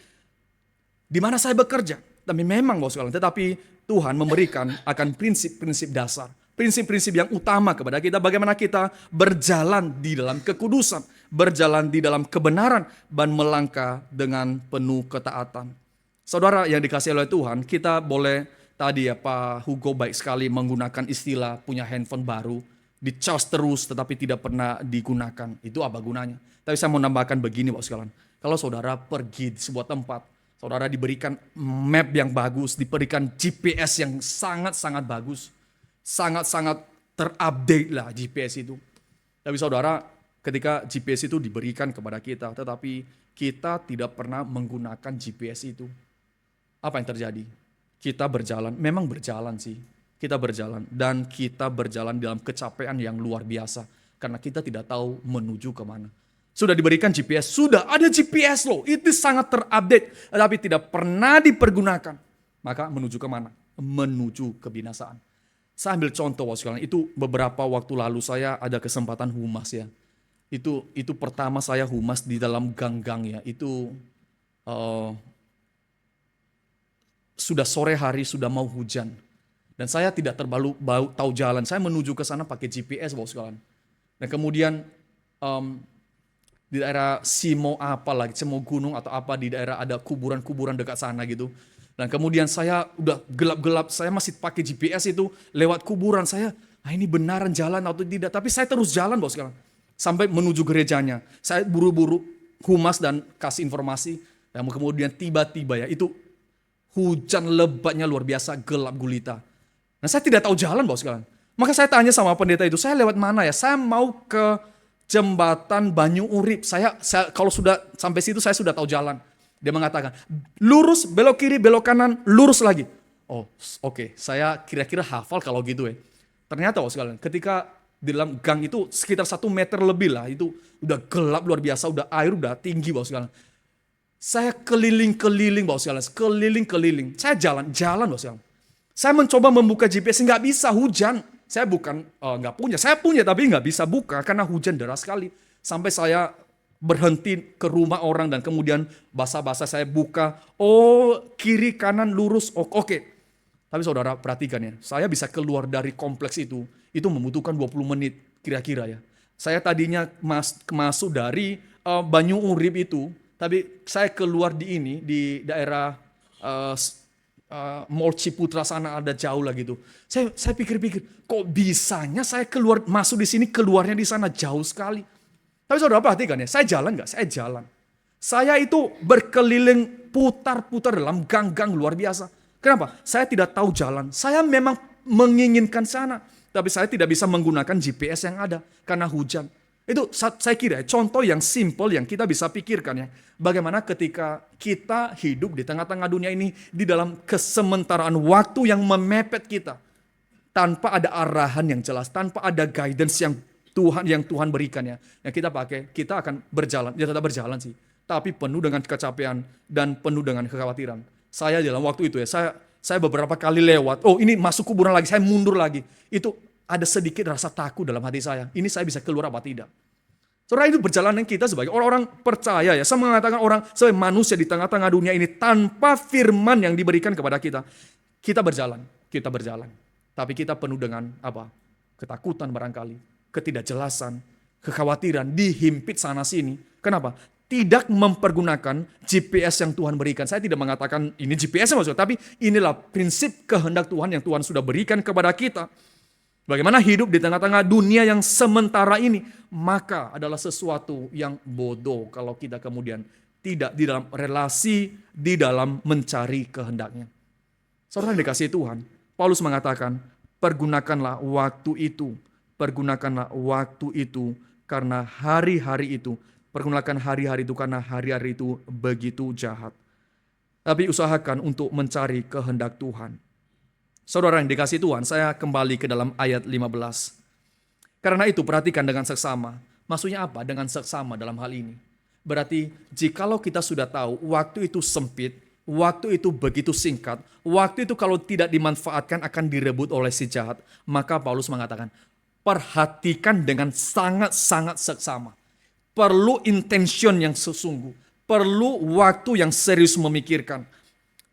di mana saya bekerja, tapi memang Bapak sekalian, tetapi Tuhan memberikan akan prinsip-prinsip dasar, prinsip-prinsip yang utama kepada kita, bagaimana kita berjalan di dalam kekudusan, berjalan di dalam kebenaran, dan melangkah dengan penuh ketaatan. Saudara yang dikasihi oleh Tuhan, kita boleh tadi ya Pak Hugo baik sekali menggunakan istilah punya handphone baru, dicas terus tetapi tidak pernah digunakan. Itu apa gunanya? Tapi saya mau nambahkan begini Bapak sekalian, kalau saudara pergi di sebuah tempat, saudara diberikan map yang bagus, diberikan GPS yang sangat-sangat bagus, sangat-sangat terupdate lah GPS itu. Tapi saudara, ketika GPS itu diberikan kepada kita, tetapi kita tidak pernah menggunakan GPS itu, apa yang terjadi? Kita berjalan, memang berjalan sih, kita berjalan dan kita berjalan dalam kecapean yang luar biasa karena kita tidak tahu menuju kemana. Sudah diberikan GPS, sudah ada GPS loh, itu sangat terupdate, tapi tidak pernah dipergunakan. Maka menuju kemana? Menuju kebinasaan. Saya ambil contoh sekalian, itu beberapa waktu lalu saya ada kesempatan humas ya. Itu pertama saya humas di dalam gang-gang ya. Itu sudah sore hari, sudah mau hujan. Dan saya tidak tahu jalan. Saya menuju ke sana pakai GPS Bapak sekalian. Dan kemudian di daerah Simo gunung atau apa, di daerah ada kuburan-kuburan dekat sana gitu. Dan kemudian saya udah gelap-gelap, saya masih pakai GPS itu lewat kuburan. Saya, ini benaran jalan atau tidak. Tapi saya terus jalan Bapak sekalian. Sampai menuju gerejanya. Saya buru-buru humas dan kasih informasi. Dan kemudian tiba-tiba ya, itu hujan lebatnya luar biasa, gelap gulita. Nah saya tidak tahu jalan Bapak sekalian. Maka saya tanya sama pendeta itu, saya lewat mana ya? Saya mau ke jembatan Banyu Urip. Saya kalau sudah sampai situ saya sudah tahu jalan. Dia mengatakan, lurus, belok kiri, belok kanan, lurus lagi. Oh oke. Saya kira-kira hafal kalau gitu ya. Ternyata Bapak sekalian, ketika di dalam gang itu sekitar 1 meter lebih lah, itu udah gelap luar biasa, udah air udah tinggi Bapak sekalian. Saya keliling-keliling Bapak sekalian, keliling-keliling. Saya jalan Bapak sekalian. Saya mencoba membuka GPS, nggak bisa, hujan. Saya bukan nggak punya, saya punya tapi nggak bisa buka karena hujan deras sekali. Sampai saya berhenti ke rumah orang dan kemudian basah-basah saya buka. Oh kiri kanan lurus, oke. Tapi saudara perhatikan ya, saya bisa keluar dari kompleks itu membutuhkan 20 menit kira-kira ya. Saya tadinya masuk dari Banyu Urip itu, tapi saya keluar di daerah Mall Ciputra sana ada jauh lah gitu. Saya pikir-pikir, kok bisanya saya keluar masuk di sini, keluarnya di sana jauh sekali. Tapi saudara perhatikan ya, saya jalan nggak? Saya jalan. Saya itu berkeliling putar-putar dalam gang-gang luar biasa. Kenapa? Saya tidak tahu jalan. Saya memang menginginkan sana, tapi saya tidak bisa menggunakan GPS yang ada karena hujan. Itu saya kira contoh yang simple yang kita bisa pikirkan ya. Bagaimana ketika kita hidup di tengah-tengah dunia ini di dalam kesementaraan waktu yang memepet kita. Tanpa ada arahan yang jelas, tanpa ada guidance yang Tuhan berikan ya. Yang kita pakai, kita akan berjalan, ya tetap berjalan sih. Tapi penuh dengan kecapean dan penuh dengan kekhawatiran. Saya dalam waktu itu ya, saya beberapa kali lewat, ini masuk kuburan lagi, saya mundur lagi. Itu ada sedikit rasa takut dalam hati saya. Ini saya bisa keluar apa tidak? Saudara, itu perjalanan kita sebagai orang-orang percaya ya. Saya mengatakan orang sebagai manusia di tengah-tengah dunia ini tanpa firman yang diberikan kepada kita. Kita berjalan. kita berjalan. Tapi kita penuh dengan apa? Ketakutan barangkali, ketidakjelasan, kekhawatiran, dihimpit sana sini. Kenapa? Tidak mempergunakan GPS yang Tuhan berikan. Saya tidak mengatakan ini GPS maksudnya, tapi inilah prinsip kehendak Tuhan yang Tuhan sudah berikan kepada kita. Bagaimana hidup di tengah-tengah dunia yang sementara ini, maka adalah sesuatu yang bodoh kalau kita kemudian tidak di dalam relasi, di dalam mencari kehendaknya. Saudara yang dikasihi Tuhan, Paulus mengatakan, pergunakanlah waktu itu, karena hari-hari itu, pergunakan hari-hari itu karena hari-hari itu begitu jahat. Tapi usahakan untuk mencari kehendak Tuhan. Saudara yang dikasihi Tuhan, saya kembali ke dalam ayat 15. Karena itu perhatikan dengan seksama. Maksudnya apa dengan seksama dalam hal ini? Berarti jikalau kita sudah tahu waktu itu sempit, waktu itu begitu singkat, waktu itu kalau tidak dimanfaatkan akan direbut oleh si jahat, maka Paulus mengatakan, perhatikan dengan sangat-sangat seksama. Perlu intention yang sesungguh. Perlu waktu yang serius memikirkan.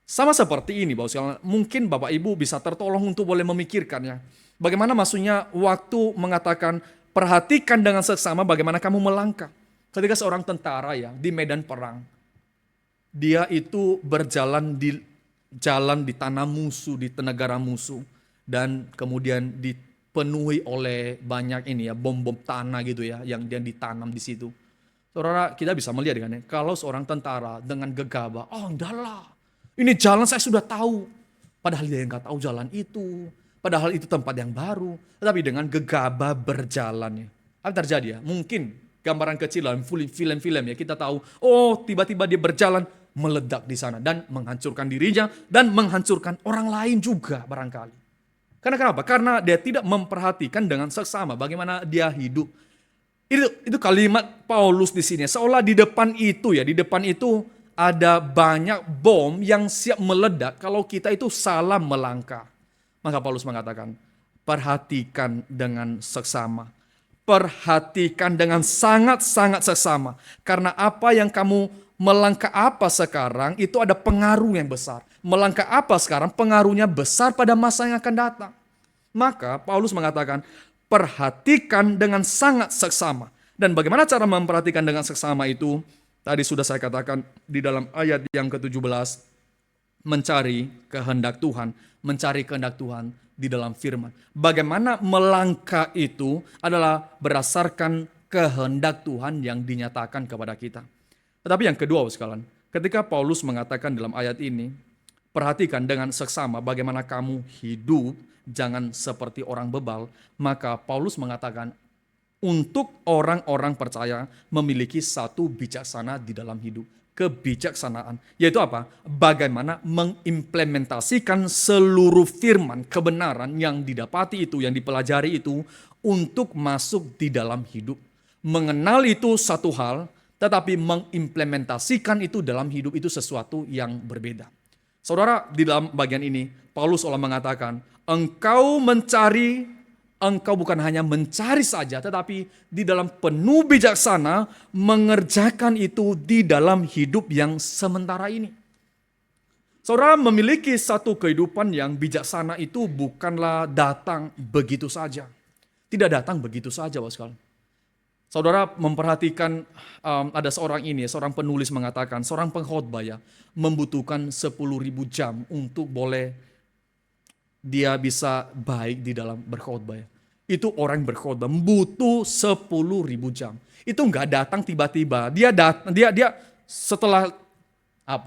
Sama seperti ini, Bapak sekalian. Mungkin Bapak Ibu bisa tertolong untuk boleh memikirkannya. Bagaimana maksudnya waktu mengatakan perhatikan dengan seksama bagaimana kamu melangkah. Ketika seorang tentara ya di medan perang. Dia itu berjalan di jalan di tanah musuh, di negara musuh. Dan kemudian dipenuhi oleh banyak ini ya, bom-bom tanah gitu ya, yang dia ditanam di situ. Saudara, kita bisa melihat kan ya, kalau seorang tentara dengan gegabah, oh enggaklah, ini jalan saya sudah tahu. Padahal dia nggak tahu jalan itu. Padahal itu tempat yang baru. Tetapi dengan gegabah berjalan ya. Apa terjadi ya? Mungkin gambaran kecil dalam film-film ya, kita tahu, oh tiba-tiba dia berjalan meledak di sana dan menghancurkan dirinya dan menghancurkan orang lain juga barangkali. Karena kenapa? Karena dia tidak memperhatikan dengan seksama bagaimana dia hidup. Itu kalimat Paulus di sini. Seolah di depan itu ada banyak bom yang siap meledak kalau kita itu salah melangkah. Maka Paulus mengatakan, perhatikan dengan seksama. Perhatikan dengan sangat-sangat seksama. Karena apa yang kamu melangkah apa sekarang itu ada pengaruh yang besar. Melangkah apa sekarang pengaruhnya besar pada masa yang akan datang. Maka Paulus mengatakan, perhatikan dengan sangat seksama. Dan bagaimana cara memperhatikan dengan seksama itu? Tadi sudah saya katakan di dalam ayat yang ke-17. Mencari kehendak Tuhan. Mencari kehendak Tuhan di dalam firman. Bagaimana melangkah itu adalah berdasarkan kehendak Tuhan yang dinyatakan kepada kita. Tetapi yang kedua sekalian, ketika Paulus mengatakan dalam ayat ini, perhatikan dengan seksama bagaimana kamu hidup, jangan seperti orang bebal. Maka Paulus mengatakan, untuk orang-orang percaya memiliki satu bijaksana di dalam hidup. Kebijaksanaan. Yaitu apa? Bagaimana mengimplementasikan seluruh firman kebenaran yang didapati itu, yang dipelajari itu, untuk masuk di dalam hidup. Mengenal itu satu hal, tetapi mengimplementasikan itu dalam hidup itu sesuatu yang berbeda. Saudara, di dalam bagian ini, Paulus seolah mengatakan, engkau bukan hanya mencari saja, tetapi di dalam penuh bijaksana mengerjakan itu di dalam hidup yang sementara ini. Saudara, memiliki satu kehidupan yang bijaksana itu bukanlah datang begitu saja. Tidak datang begitu saja, Bapak sekalian. Saudara memperhatikan ada seorang penulis mengatakan, seorang pengkhotbah ya, membutuhkan 10.000 jam untuk boleh dia bisa baik di dalam berkhotbah ya. Itu orang berkhotbah butuh 10.000 jam. Itu enggak datang tiba-tiba. Dia setelah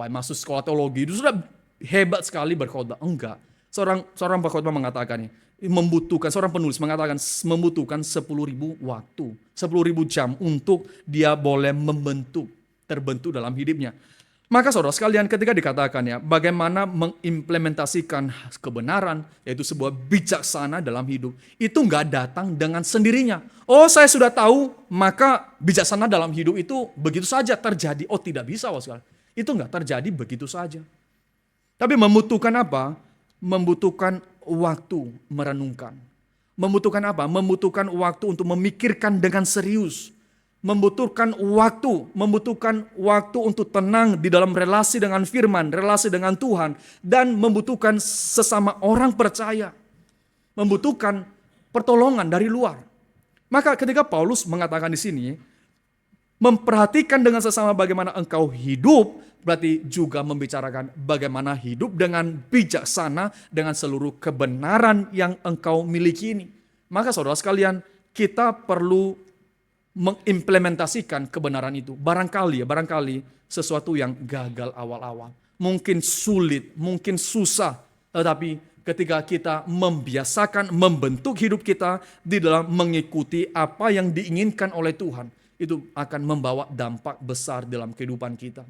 masuk sekolah teologi itu sudah hebat sekali berkhotbah. Enggak. Seorang pengkhotbah mengatakan seorang penulis mengatakan membutuhkan 10.000 waktu, 10.000 jam untuk dia boleh terbentuk dalam hidupnya. Maka saudara sekalian, ketika dikatakan ya, bagaimana mengimplementasikan kebenaran, yaitu sebuah bijaksana dalam hidup, itu enggak datang dengan sendirinya. Oh, saya sudah tahu, maka bijaksana dalam hidup itu begitu saja terjadi. Oh, tidak bisa, saudara. Itu enggak terjadi begitu saja. Tapi membutuhkan apa? Membutuhkan waktu merenungkan. Membutuhkan apa? Membutuhkan waktu untuk memikirkan dengan serius. membutuhkan waktu untuk tenang di dalam relasi dengan firman, relasi dengan Tuhan, dan membutuhkan sesama orang percaya, membutuhkan pertolongan dari luar. Maka ketika Paulus mengatakan di sini, memperhatikan dengan sesama bagaimana engkau hidup, berarti juga membicarakan bagaimana hidup dengan bijaksana dengan seluruh kebenaran yang engkau miliki ini. Maka saudara sekalian, kita perlu mengimplementasikan kebenaran itu. Barangkali sesuatu yang gagal awal-awal. Mungkin sulit, mungkin susah. Tetapi ketika kita membiasakan, membentuk hidup kita di dalam mengikuti apa yang diinginkan oleh Tuhan, itu akan membawa dampak besar dalam kehidupan kita.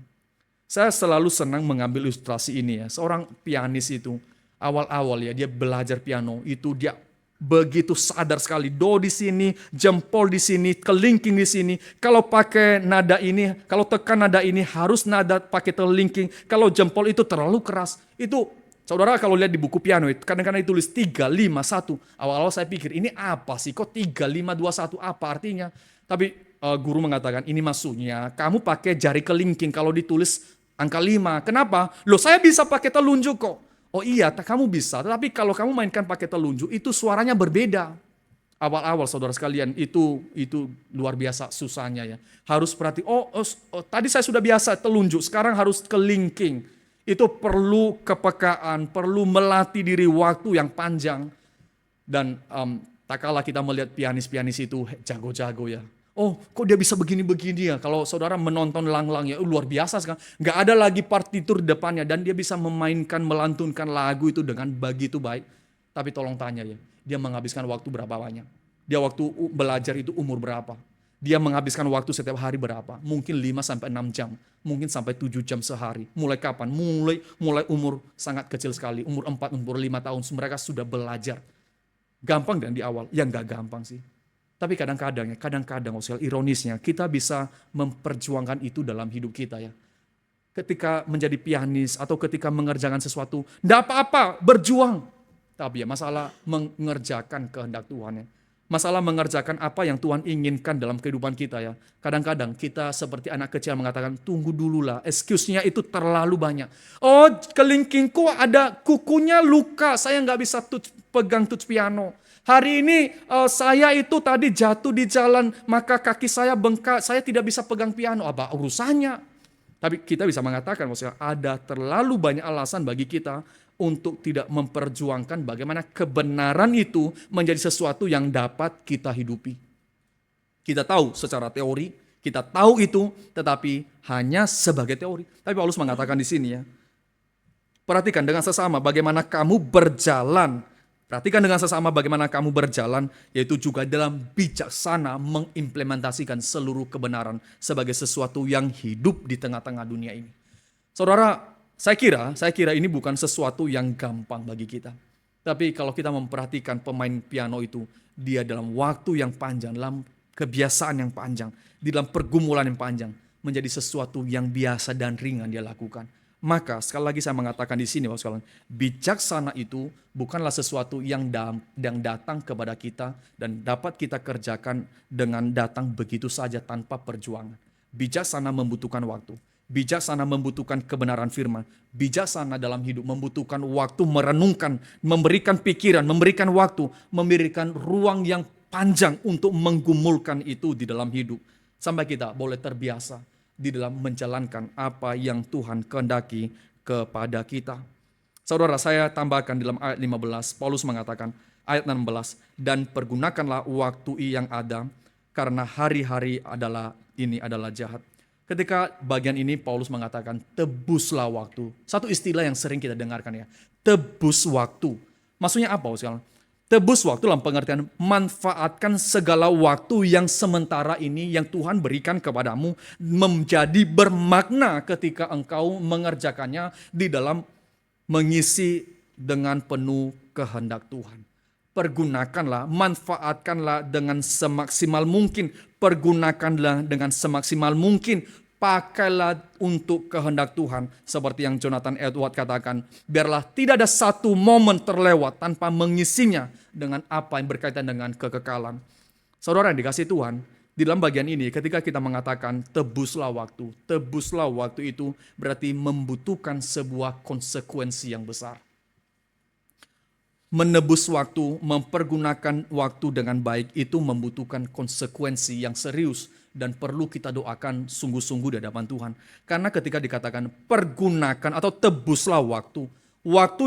Saya selalu senang mengambil ilustrasi ini ya. Seorang pianis itu, awal-awal ya dia belajar piano, itu dia begitu sadar sekali, do di sini, jempol di sini, kelingking di sini. Kalau pakai nada ini, kalau tekan nada ini harus nada pakai kelingking. Kalau jempol itu terlalu keras. Itu saudara kalau lihat di buku piano itu kadang-kadang ditulis 3, 5, 1. Awal-awal saya pikir ini apa sih? Kok 3, 5, 2, 1 apa artinya? Tapi guru mengatakan ini maksudnya kamu pakai jari kelingking kalau ditulis angka 5. Kenapa? Loh saya bisa pakai telunjuk kok. Oh iya, kamu bisa. Tetapi kalau kamu mainkan pakai telunjuk, itu suaranya berbeda. Awal-awal saudara sekalian, itu luar biasa susahnya ya. Harus perhati, tadi saya sudah biasa telunjuk, sekarang harus kelingking. Itu perlu kepekaan, perlu melatih diri waktu yang panjang. Dan tak kalah kita melihat pianis-pianis itu jago-jago ya. Oh, kok dia bisa begini-begini ya? Kalau saudara menonton Lang-Lang ya, luar biasa sekarang. Nggak ada lagi partitur di depannya dan dia bisa memainkan, melantunkan lagu itu dengan begitu baik. Tapi tolong tanya ya, dia menghabiskan waktu berapa banyak? Dia waktu belajar itu umur berapa? Dia menghabiskan waktu setiap hari berapa? Mungkin 5 sampai 6 jam, mungkin sampai 7 jam sehari. Mulai kapan? Mulai umur sangat kecil sekali, umur 4, umur 5 tahun mereka sudah belajar. Gampang dan di awal? Ya nggak gampang sih. Tapi kadang-kadang ironisnya kita bisa memperjuangkan itu dalam hidup kita ya. Ketika menjadi pianis atau ketika mengerjakan sesuatu, enggak apa-apa, berjuang. Tapi ya masalah mengerjakan kehendak Tuhan ya. Masalah mengerjakan apa yang Tuhan inginkan dalam kehidupan kita ya. Kadang-kadang kita seperti anak kecil mengatakan, tunggu dululah, excuse-nya itu terlalu banyak. Oh, kelingkingku ada kukunya luka, saya nggak bisa pegang touch piano. Hari ini saya itu tadi jatuh di jalan, maka kaki saya bengkak, saya tidak bisa pegang piano. Apa urusannya? Tapi kita bisa mengatakan, maksudnya ada terlalu banyak alasan bagi kita untuk tidak memperjuangkan bagaimana kebenaran itu menjadi sesuatu yang dapat kita hidupi. Kita tahu secara teori, kita tahu itu, tetapi hanya sebagai teori. Tapi Paulus mengatakan di sini ya, perhatikan dengan sesama bagaimana kamu berjalan. Perhatikan dengan sesama bagaimana kamu berjalan, yaitu juga dalam bijaksana mengimplementasikan seluruh kebenaran sebagai sesuatu yang hidup di tengah-tengah dunia ini. Saudara, saya kira ini bukan sesuatu yang gampang bagi kita. Tapi kalau kita memperhatikan pemain piano itu, dia dalam waktu yang panjang, dalam kebiasaan yang panjang, di dalam pergumulan yang panjang, menjadi sesuatu yang biasa dan ringan dia lakukan. Maka sekali lagi saya mengatakan di sini, Bapak sekalian, bijaksana itu bukanlah sesuatu yang datang kepada kita dan dapat kita kerjakan dengan datang begitu saja tanpa perjuangan. Bijaksana membutuhkan waktu. Bijaksana membutuhkan kebenaran firman. Bijaksana dalam hidup membutuhkan waktu merenungkan, memberikan pikiran, memberikan waktu, memberikan ruang yang panjang untuk menggumulkan itu di dalam hidup. Sampai kita boleh terbiasa di dalam menjalankan apa yang Tuhan kehendaki kepada kita. Saudara, saya tambahkan dalam ayat 15, Paulus mengatakan, ayat 16, dan pergunakanlah waktu yang ada, karena hari-hari ini adalah jahat. Ketika bagian ini Paulus mengatakan, tebuslah waktu. Satu istilah yang sering kita dengarkan ya, tebus waktu. Maksudnya apa sekarang? Tebus waktu dalam pengertian manfaatkan segala waktu yang sementara ini yang Tuhan berikan kepadamu menjadi bermakna ketika engkau mengerjakannya di dalam mengisi dengan penuh kehendak Tuhan. Pergunakanlah, manfaatkanlah dengan semaksimal mungkin. Pergunakanlah dengan semaksimal mungkin. Pakailah untuk kehendak Tuhan. Seperti yang Jonathan Edwards katakan, biarlah tidak ada satu momen terlewat tanpa mengisinya dengan apa yang berkaitan dengan kekekalan. Saudara yang dikasihi Tuhan, Di dalam bagian ini ketika kita mengatakan tebuslah waktu itu berarti membutuhkan sebuah konsekuensi yang besar. Menebus waktu, mempergunakan waktu dengan baik itu membutuhkan konsekuensi yang serius dan perlu kita doakan sungguh-sungguh di hadapan Tuhan. Karena ketika dikatakan pergunakan atau tebuslah waktu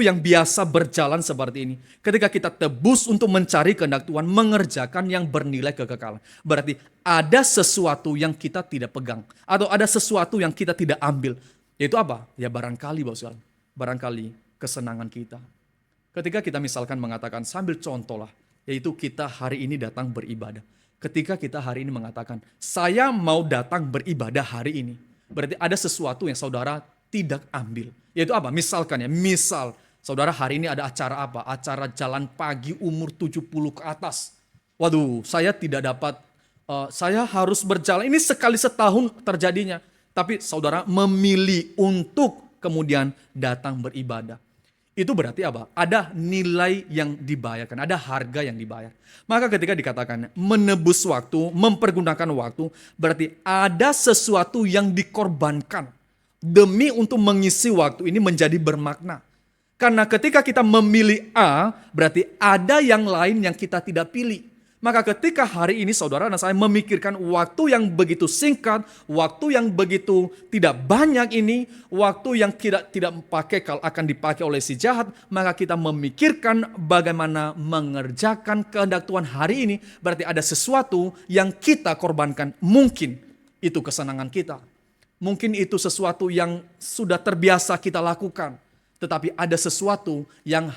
yang biasa berjalan seperti ini. Ketika kita tebus untuk mencari kehendak Tuhan, mengerjakan yang bernilai kekekalan. Berarti ada sesuatu yang kita tidak pegang. Atau ada sesuatu yang kita tidak ambil. Yaitu apa? Ya barangkali Bapak sekalian. Barangkali kesenangan kita. Ketika kita misalkan mengatakan, sambil contoh lah. Yaitu kita hari ini datang beribadah. Ketika kita hari ini mengatakan, saya mau datang beribadah hari ini. Berarti ada sesuatu yang saudara tidak ambil. Yaitu apa? Misalkan ya, saudara hari ini ada acara apa? Acara jalan pagi umur 70 ke atas. Waduh, saya tidak dapat, saya harus berjalan. Ini sekali setahun terjadinya. Tapi saudara memilih untuk kemudian datang beribadah. Itu berarti apa? Ada nilai yang dibayarkan, ada harga yang dibayar. Maka ketika dikatakan menebus waktu, mempergunakan waktu, berarti ada sesuatu yang dikorbankan. Demi untuk mengisi waktu ini menjadi bermakna. Karena ketika kita memilih A, berarti ada yang lain yang kita tidak pilih. Maka ketika hari ini saudara dan saya memikirkan waktu yang begitu singkat, waktu yang begitu tidak banyak ini, waktu yang tidak pakai kalau akan dipakai oleh si jahat, maka kita memikirkan bagaimana mengerjakan kehendak Tuhan hari ini, berarti ada sesuatu yang kita korbankan. Mungkin itu kesenangan kita. Mungkin itu sesuatu yang sudah terbiasa kita lakukan. Tetapi ada sesuatu yang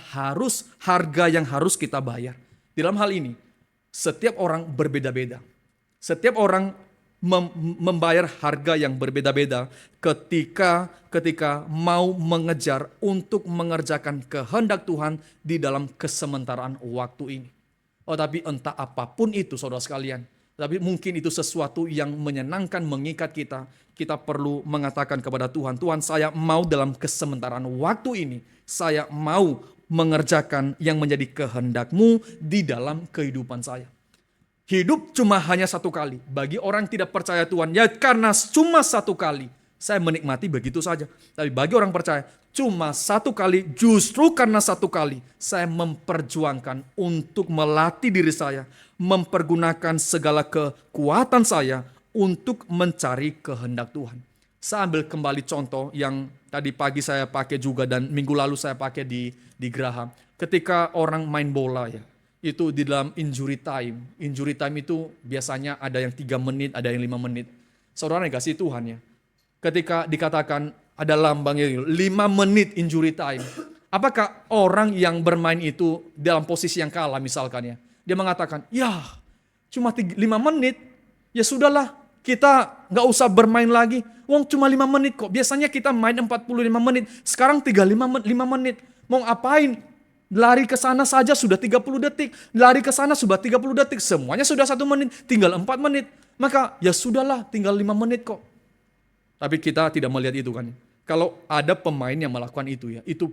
harga yang harus kita bayar. Di dalam hal ini, setiap orang berbeda-beda. Setiap orang membayar harga yang berbeda-beda ketika mau mengejar untuk mengerjakan kehendak Tuhan di dalam kesementaraan waktu ini. Oh, tapi entah apapun itu saudara sekalian. Tapi mungkin itu sesuatu yang menyenangkan, mengikat kita. Kita perlu mengatakan kepada Tuhan, Tuhan saya mau dalam kesementaraan waktu ini, saya mau mengerjakan yang menjadi kehendak-Mu di dalam kehidupan saya. Hidup cuma hanya satu kali. Bagi orang tidak percaya Tuhan, ya karena cuma satu kali. Saya menikmati begitu saja. Tapi bagi orang percaya, cuma satu kali, justru karena satu kali, saya memperjuangkan untuk melatih diri saya, mempergunakan segala kekuatan saya untuk mencari kehendak Tuhan. Saya ambil kembali contoh yang tadi pagi saya pakai juga dan minggu lalu saya pakai di Graham. Ketika orang main bola ya, itu di dalam injury time. Injury time itu biasanya ada yang 3 menit, ada yang 5 menit. Saudara kasih Tuhan ya. Ketika dikatakan ada lambangnya 5 menit injury time. Apakah orang yang bermain itu dalam posisi yang kalah misalkan ya. Dia mengatakan, ya cuma 5 menit, ya sudahlah kita gak usah bermain lagi. Wong cuma 5 menit kok, biasanya kita main 45 menit, sekarang 5 menit. Mau ngapain? Lari ke sana saja sudah 30 detik, lari ke sana sudah 30 detik, semuanya sudah 1 menit, tinggal 4 menit. Maka ya sudahlah tinggal 5 menit kok. Tapi kita tidak melihat itu kan. Kalau ada pemain yang melakukan itu ya, itu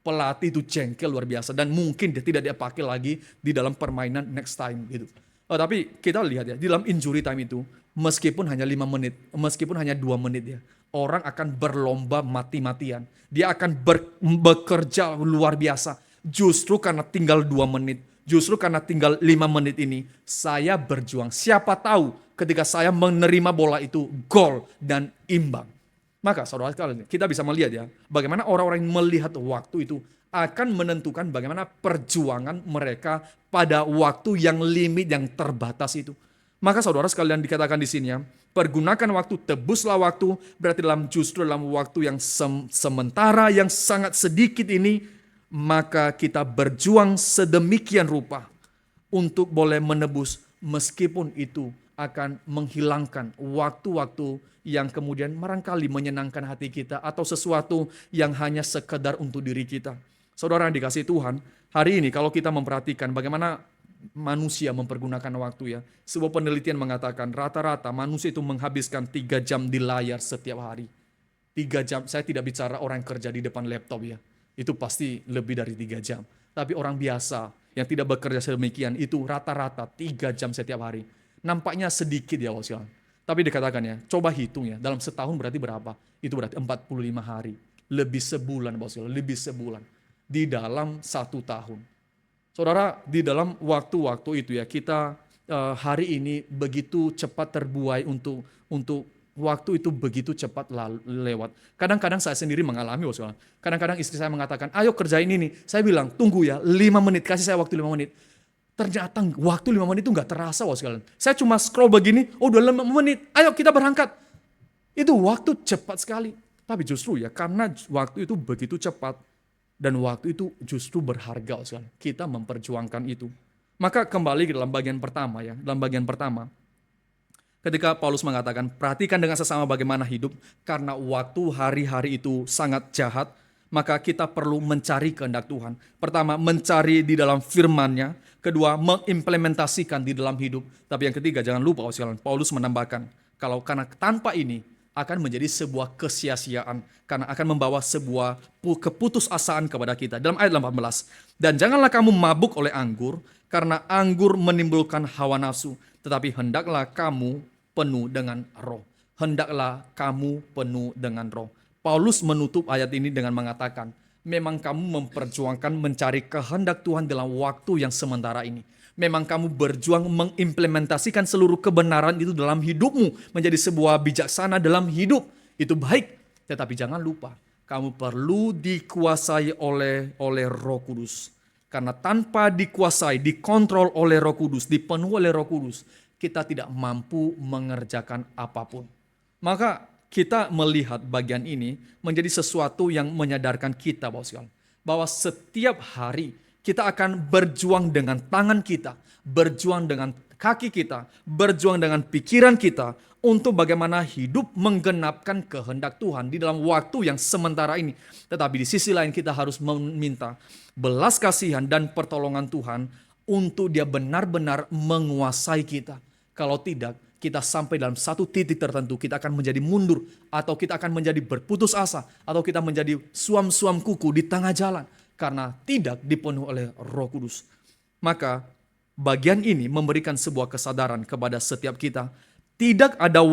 pelatih itu jengkel luar biasa dan mungkin dia tidak dipakai lagi di dalam permainan next time gitu. Tapi kita lihat ya, di dalam injury time itu meskipun hanya 5 menit, meskipun hanya 2 menit ya, orang akan berlomba mati-matian. Dia akan bekerja luar biasa. Justru karena tinggal 2 menit, justru karena tinggal 5 menit ini, saya berjuang. Siapa tahu ketika saya menerima bola itu gol dan imbang. Maka saudara sekalian, kita bisa melihat ya, bagaimana orang-orang yang melihat waktu itu akan menentukan bagaimana perjuangan mereka pada waktu yang limit yang terbatas itu. Maka saudara sekalian dikatakan di sini ya, pergunakan waktu, tebuslah waktu, berarti justru dalam waktu yang sementara yang sangat sedikit ini, maka kita berjuang sedemikian rupa untuk boleh menebus meskipun itu akan menghilangkan waktu-waktu yang kemudian barangkali menyenangkan hati kita atau sesuatu yang hanya sekedar untuk diri kita. Saudara yang dikasihi Tuhan, hari ini kalau kita memperhatikan bagaimana manusia mempergunakan waktu ya. Sebuah penelitian mengatakan rata-rata manusia itu menghabiskan 3 jam di layar setiap hari. 3 jam, saya tidak bicara orang yang kerja di depan laptop ya. Itu pasti lebih dari 3 jam. Tapi orang biasa yang tidak bekerja sedemikian itu rata-rata 3 jam setiap hari. Nampaknya sedikit ya Bapak sekalian. Tapi dikatakan ya, coba hitung ya, dalam setahun berarti berapa? Itu berarti 45 hari. Lebih sebulan Bapak sekalian, lebih sebulan. Di dalam 1 tahun. Saudara, di dalam waktu-waktu itu ya, kita hari ini begitu cepat terbuai untuk waktu itu begitu cepat lewat. Kadang-kadang saya sendiri mengalami, Bapak sekalian. Kadang-kadang istri saya mengatakan, ayo kerjain ini. Saya bilang, tunggu ya, 5 menit, kasih saya waktu 5 menit. Ternyata waktu 5 menit itu nggak terasa Bapak sekalian. Saya cuma scroll begini, oh udah 5 menit, ayo kita berangkat. Itu waktu cepat sekali. Tapi justru ya, karena waktu itu begitu cepat, dan waktu itu justru berharga Bapak sekalian. Kita memperjuangkan itu. Maka kembali ke dalam bagian pertama ya, dalam bagian pertama. Ketika Paulus mengatakan, perhatikan dengan sesama bagaimana hidup, karena waktu hari-hari itu sangat jahat, maka kita perlu mencari kehendak Tuhan. Pertama, mencari di dalam firman-Nya. Kedua, mengimplementasikan di dalam hidup. Tapi yang ketiga, jangan lupa Paulus menambahkan, karena tanpa ini akan menjadi sebuah kesia-siaan. Karena akan membawa sebuah keputusasaan kepada kita. Dalam ayat 18, dan janganlah kamu mabuk oleh anggur, karena anggur menimbulkan hawa nafsu. Tetapi hendaklah kamu penuh dengan roh. Hendaklah kamu penuh dengan roh. Paulus menutup ayat ini dengan mengatakan, memang kamu memperjuangkan mencari kehendak Tuhan dalam waktu yang sementara ini. Memang kamu berjuang mengimplementasikan seluruh kebenaran itu dalam hidupmu. Menjadi sebuah bijaksana dalam hidup. Itu baik. Tetapi jangan lupa, kamu perlu dikuasai oleh Roh Kudus. Karena tanpa dikuasai, dikontrol oleh Roh Kudus, dipenuhi oleh Roh Kudus, kita tidak mampu mengerjakan apapun. Maka kita melihat bagian ini menjadi sesuatu yang menyadarkan kita bahwa setiap hari kita akan berjuang dengan tangan kita, berjuang dengan kaki kita, berjuang dengan pikiran kita untuk bagaimana hidup menggenapkan kehendak Tuhan di dalam waktu yang sementara ini. Tetapi di sisi lain kita harus meminta belas kasihan dan pertolongan Tuhan untuk Dia benar-benar menguasai kita. Kalau tidak, kita sampai dalam satu titik tertentu, kita akan menjadi mundur, atau kita akan menjadi berputus asa, atau kita menjadi suam-suam kuku di tengah jalan, karena tidak dipenuhi oleh Roh Kudus. Maka bagian ini memberikan sebuah kesadaran kepada setiap kita. Tidak ada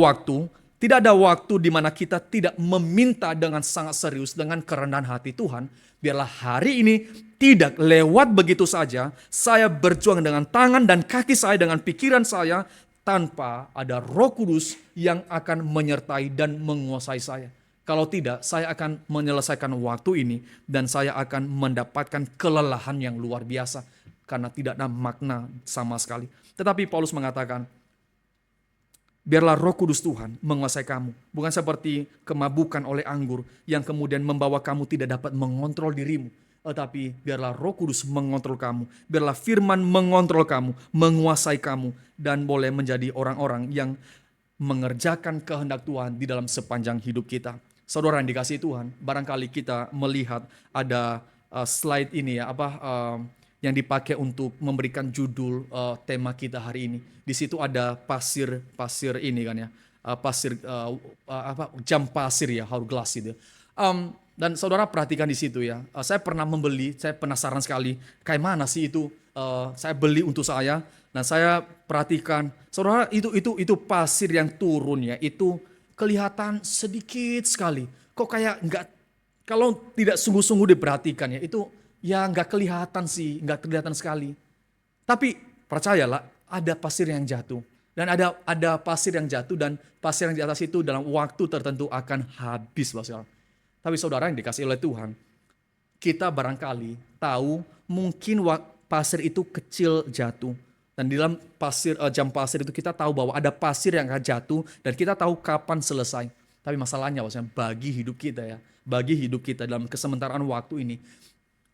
waktu di mana kita tidak meminta dengan sangat serius, dengan kerendahan hati Tuhan. Biarlah hari ini tidak lewat begitu saja. Saya berjuang dengan tangan dan kaki saya, dengan pikiran saya, tanpa ada Roh Kudus yang akan menyertai dan menguasai saya. Kalau tidak, saya akan menyelesaikan waktu ini dan saya akan mendapatkan kelelahan yang luar biasa karena tidak ada makna sama sekali. Tetapi Paulus mengatakan, biarlah Roh Kudus Tuhan menguasai kamu. Bukan seperti kemabukan oleh anggur yang kemudian membawa kamu tidak dapat mengontrol dirimu. Tetapi biarlah Roh Kudus mengontrol kamu. Biarlah firman mengontrol kamu, menguasai kamu. Dan boleh menjadi orang-orang yang mengerjakan kehendak Tuhan di dalam sepanjang hidup kita. Saudara yang dikasihi Tuhan, barangkali kita melihat ada slide ini ya, yang dipakai untuk memberikan judul tema kita hari ini. Di situ ada pasir ini kan ya, jam pasir ya, hourglass itu. Dan saudara perhatikan di situ ya, saya pernah membeli, saya penasaran sekali, kayak mana sih itu? Saya beli untuk saya, dan saya perhatikan, saudara itu pasir yang turun ya, itu kelihatan sedikit sekali. Kok kayak enggak, kalau tidak sungguh-sungguh diperhatikan ya, itu ya nggak kelihatan sih, nggak kelihatan sekali. Tapi percayalah, ada pasir yang jatuh. Dan ada pasir yang jatuh, dan pasir yang di atas itu dalam waktu tertentu akan habis. Tapi saudara yang dikasih oleh Tuhan, kita barangkali tahu mungkin pasir itu kecil jatuh. Dan di dalam jam pasir itu kita tahu bahwa ada pasir yang akan jatuh, dan kita tahu kapan selesai. Tapi masalahnya bagi hidup kita dalam kesementaraan waktu ini,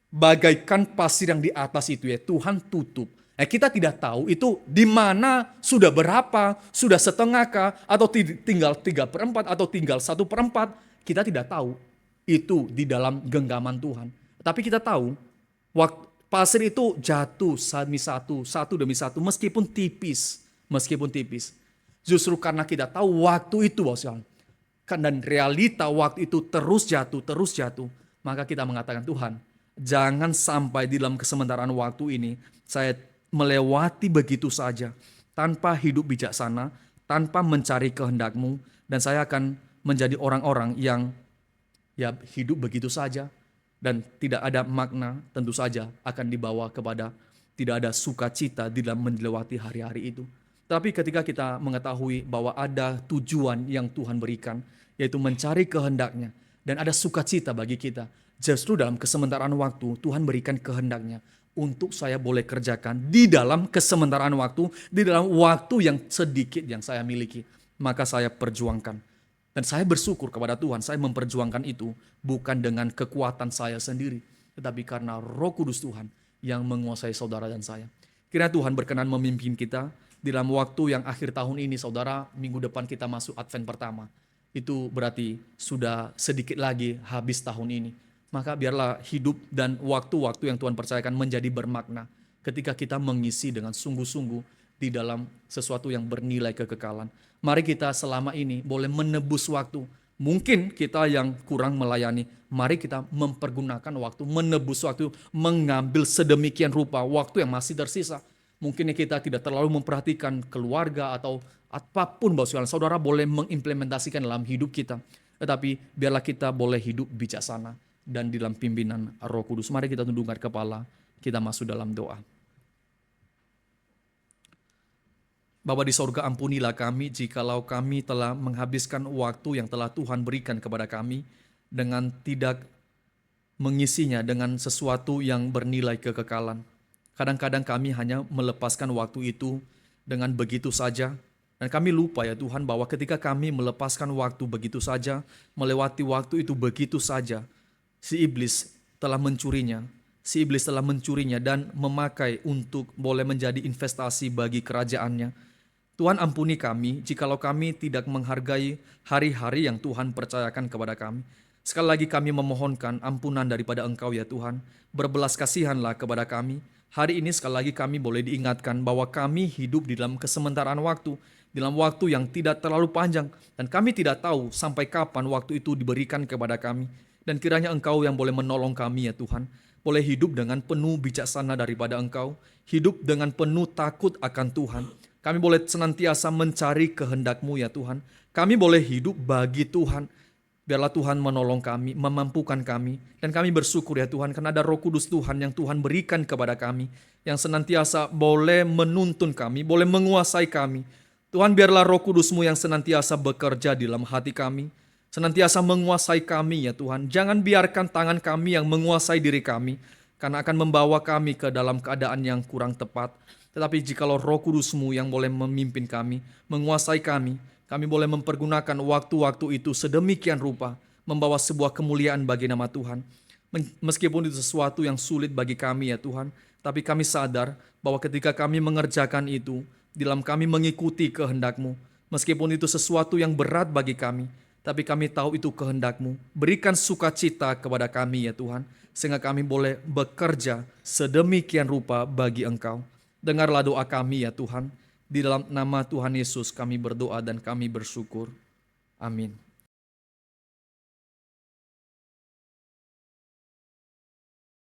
bagaikan pasir yang di atas itu ya, Tuhan tutup. Kita tidak tahu itu di mana, sudah berapa, sudah setengah kah, atau tinggal 3/4 atau tinggal 1/4. Kita tidak tahu itu di dalam genggaman Tuhan. Tapi kita tahu pasir itu jatuh satu demi satu, meskipun tipis. Justru karena kita tahu waktu itu, dan realita waktu itu terus jatuh, maka kita mengatakan, Tuhan, jangan sampai di dalam kesementaraan waktu ini saya melewati begitu saja tanpa hidup bijaksana, tanpa mencari kehendak-Mu, dan saya akan menjadi orang-orang yang ya hidup begitu saja dan tidak ada makna, tentu saja akan dibawa kepada tidak ada sukacita di dalam melewati hari-hari itu. Tapi ketika kita mengetahui bahwa ada tujuan yang Tuhan berikan, yaitu mencari kehendak-Nya, dan ada sukacita bagi kita, justru dalam kesementaraan waktu Tuhan berikan kehendak-Nya untuk saya boleh kerjakan di dalam kesementaraan waktu, di dalam waktu yang sedikit yang saya miliki, maka saya perjuangkan. Dan saya bersyukur kepada Tuhan, saya memperjuangkan itu bukan dengan kekuatan saya sendiri, tetapi karena Roh Kudus Tuhan yang menguasai saudara dan saya. Kiranya Tuhan berkenan memimpin kita di dalam waktu yang akhir tahun ini, saudara. Minggu depan kita masuk Advent pertama. Itu berarti sudah sedikit lagi habis tahun ini. Maka biarlah hidup dan waktu-waktu yang Tuhan percayakan menjadi bermakna ketika kita mengisi dengan sungguh-sungguh di dalam sesuatu yang bernilai kekekalan. Mari kita selama ini boleh menebus waktu. Mungkin kita yang kurang melayani, mari kita mempergunakan waktu, menebus waktu, mengambil sedemikian rupa waktu yang masih tersisa. Mungkin kita tidak terlalu memperhatikan keluarga atau apapun, saudara boleh mengimplementasikan dalam hidup kita. Tetapi biarlah kita boleh hidup bijaksana dan di dalam pimpinan Roh Kudus. Mari kita tundukkan kepala, kita masuk dalam doa. Bapa di sorga, ampunilah kami jikalau kami telah menghabiskan waktu yang telah Tuhan berikan kepada kami dengan tidak mengisinya dengan sesuatu yang bernilai kekekalan. Kadang-kadang kami hanya melepaskan waktu itu dengan begitu saja. Dan kami lupa ya Tuhan bahwa ketika kami melepaskan waktu begitu saja, melewati waktu itu begitu saja, si iblis telah mencurinya. Si iblis telah mencurinya dan memakai untuk boleh menjadi investasi bagi kerajaannya. Tuhan ampuni kami jikalau kami tidak menghargai hari-hari yang Tuhan percayakan kepada kami. Sekali lagi kami memohonkan ampunan daripada Engkau ya Tuhan. Berbelas kasihanlah kepada kami. Hari ini sekali lagi kami boleh diingatkan bahwa kami hidup di dalam kesementaraan waktu. Dalam waktu yang tidak terlalu panjang. Dan kami tidak tahu sampai kapan waktu itu diberikan kepada kami. Dan kiranya Engkau yang boleh menolong kami ya Tuhan. Boleh hidup dengan penuh bijaksana daripada Engkau. Hidup dengan penuh takut akan Tuhan. Kami boleh senantiasa mencari kehendak-Mu ya Tuhan. Kami boleh hidup bagi Tuhan. Biarlah Tuhan menolong kami, memampukan kami. Dan kami bersyukur ya Tuhan karena ada Roh Kudus Tuhan yang Tuhan berikan kepada kami. Yang senantiasa boleh menuntun kami, boleh menguasai kami. Tuhan biarlah Roh Kudus-Mu yang senantiasa bekerja di dalam hati kami. Senantiasa menguasai kami ya Tuhan. Jangan biarkan tangan kami yang menguasai diri kami. Karena akan membawa kami ke dalam keadaan yang kurang tepat. Tetapi jikalau Roh Kudus-Mu yang boleh memimpin kami, menguasai kami boleh mempergunakan waktu-waktu itu sedemikian rupa, membawa sebuah kemuliaan bagi nama Tuhan. Meskipun itu sesuatu yang sulit bagi kami ya Tuhan, tapi kami sadar bahwa ketika kami mengerjakan itu, dalam kami mengikuti kehendak-Mu, meskipun itu sesuatu yang berat bagi kami, tapi kami tahu itu kehendak-Mu. Berikan sukacita kepada kami ya Tuhan, sehingga kami boleh bekerja sedemikian rupa bagi Engkau. Dengarlah doa kami ya Tuhan. Di dalam nama Tuhan Yesus kami berdoa dan kami bersyukur. Amin.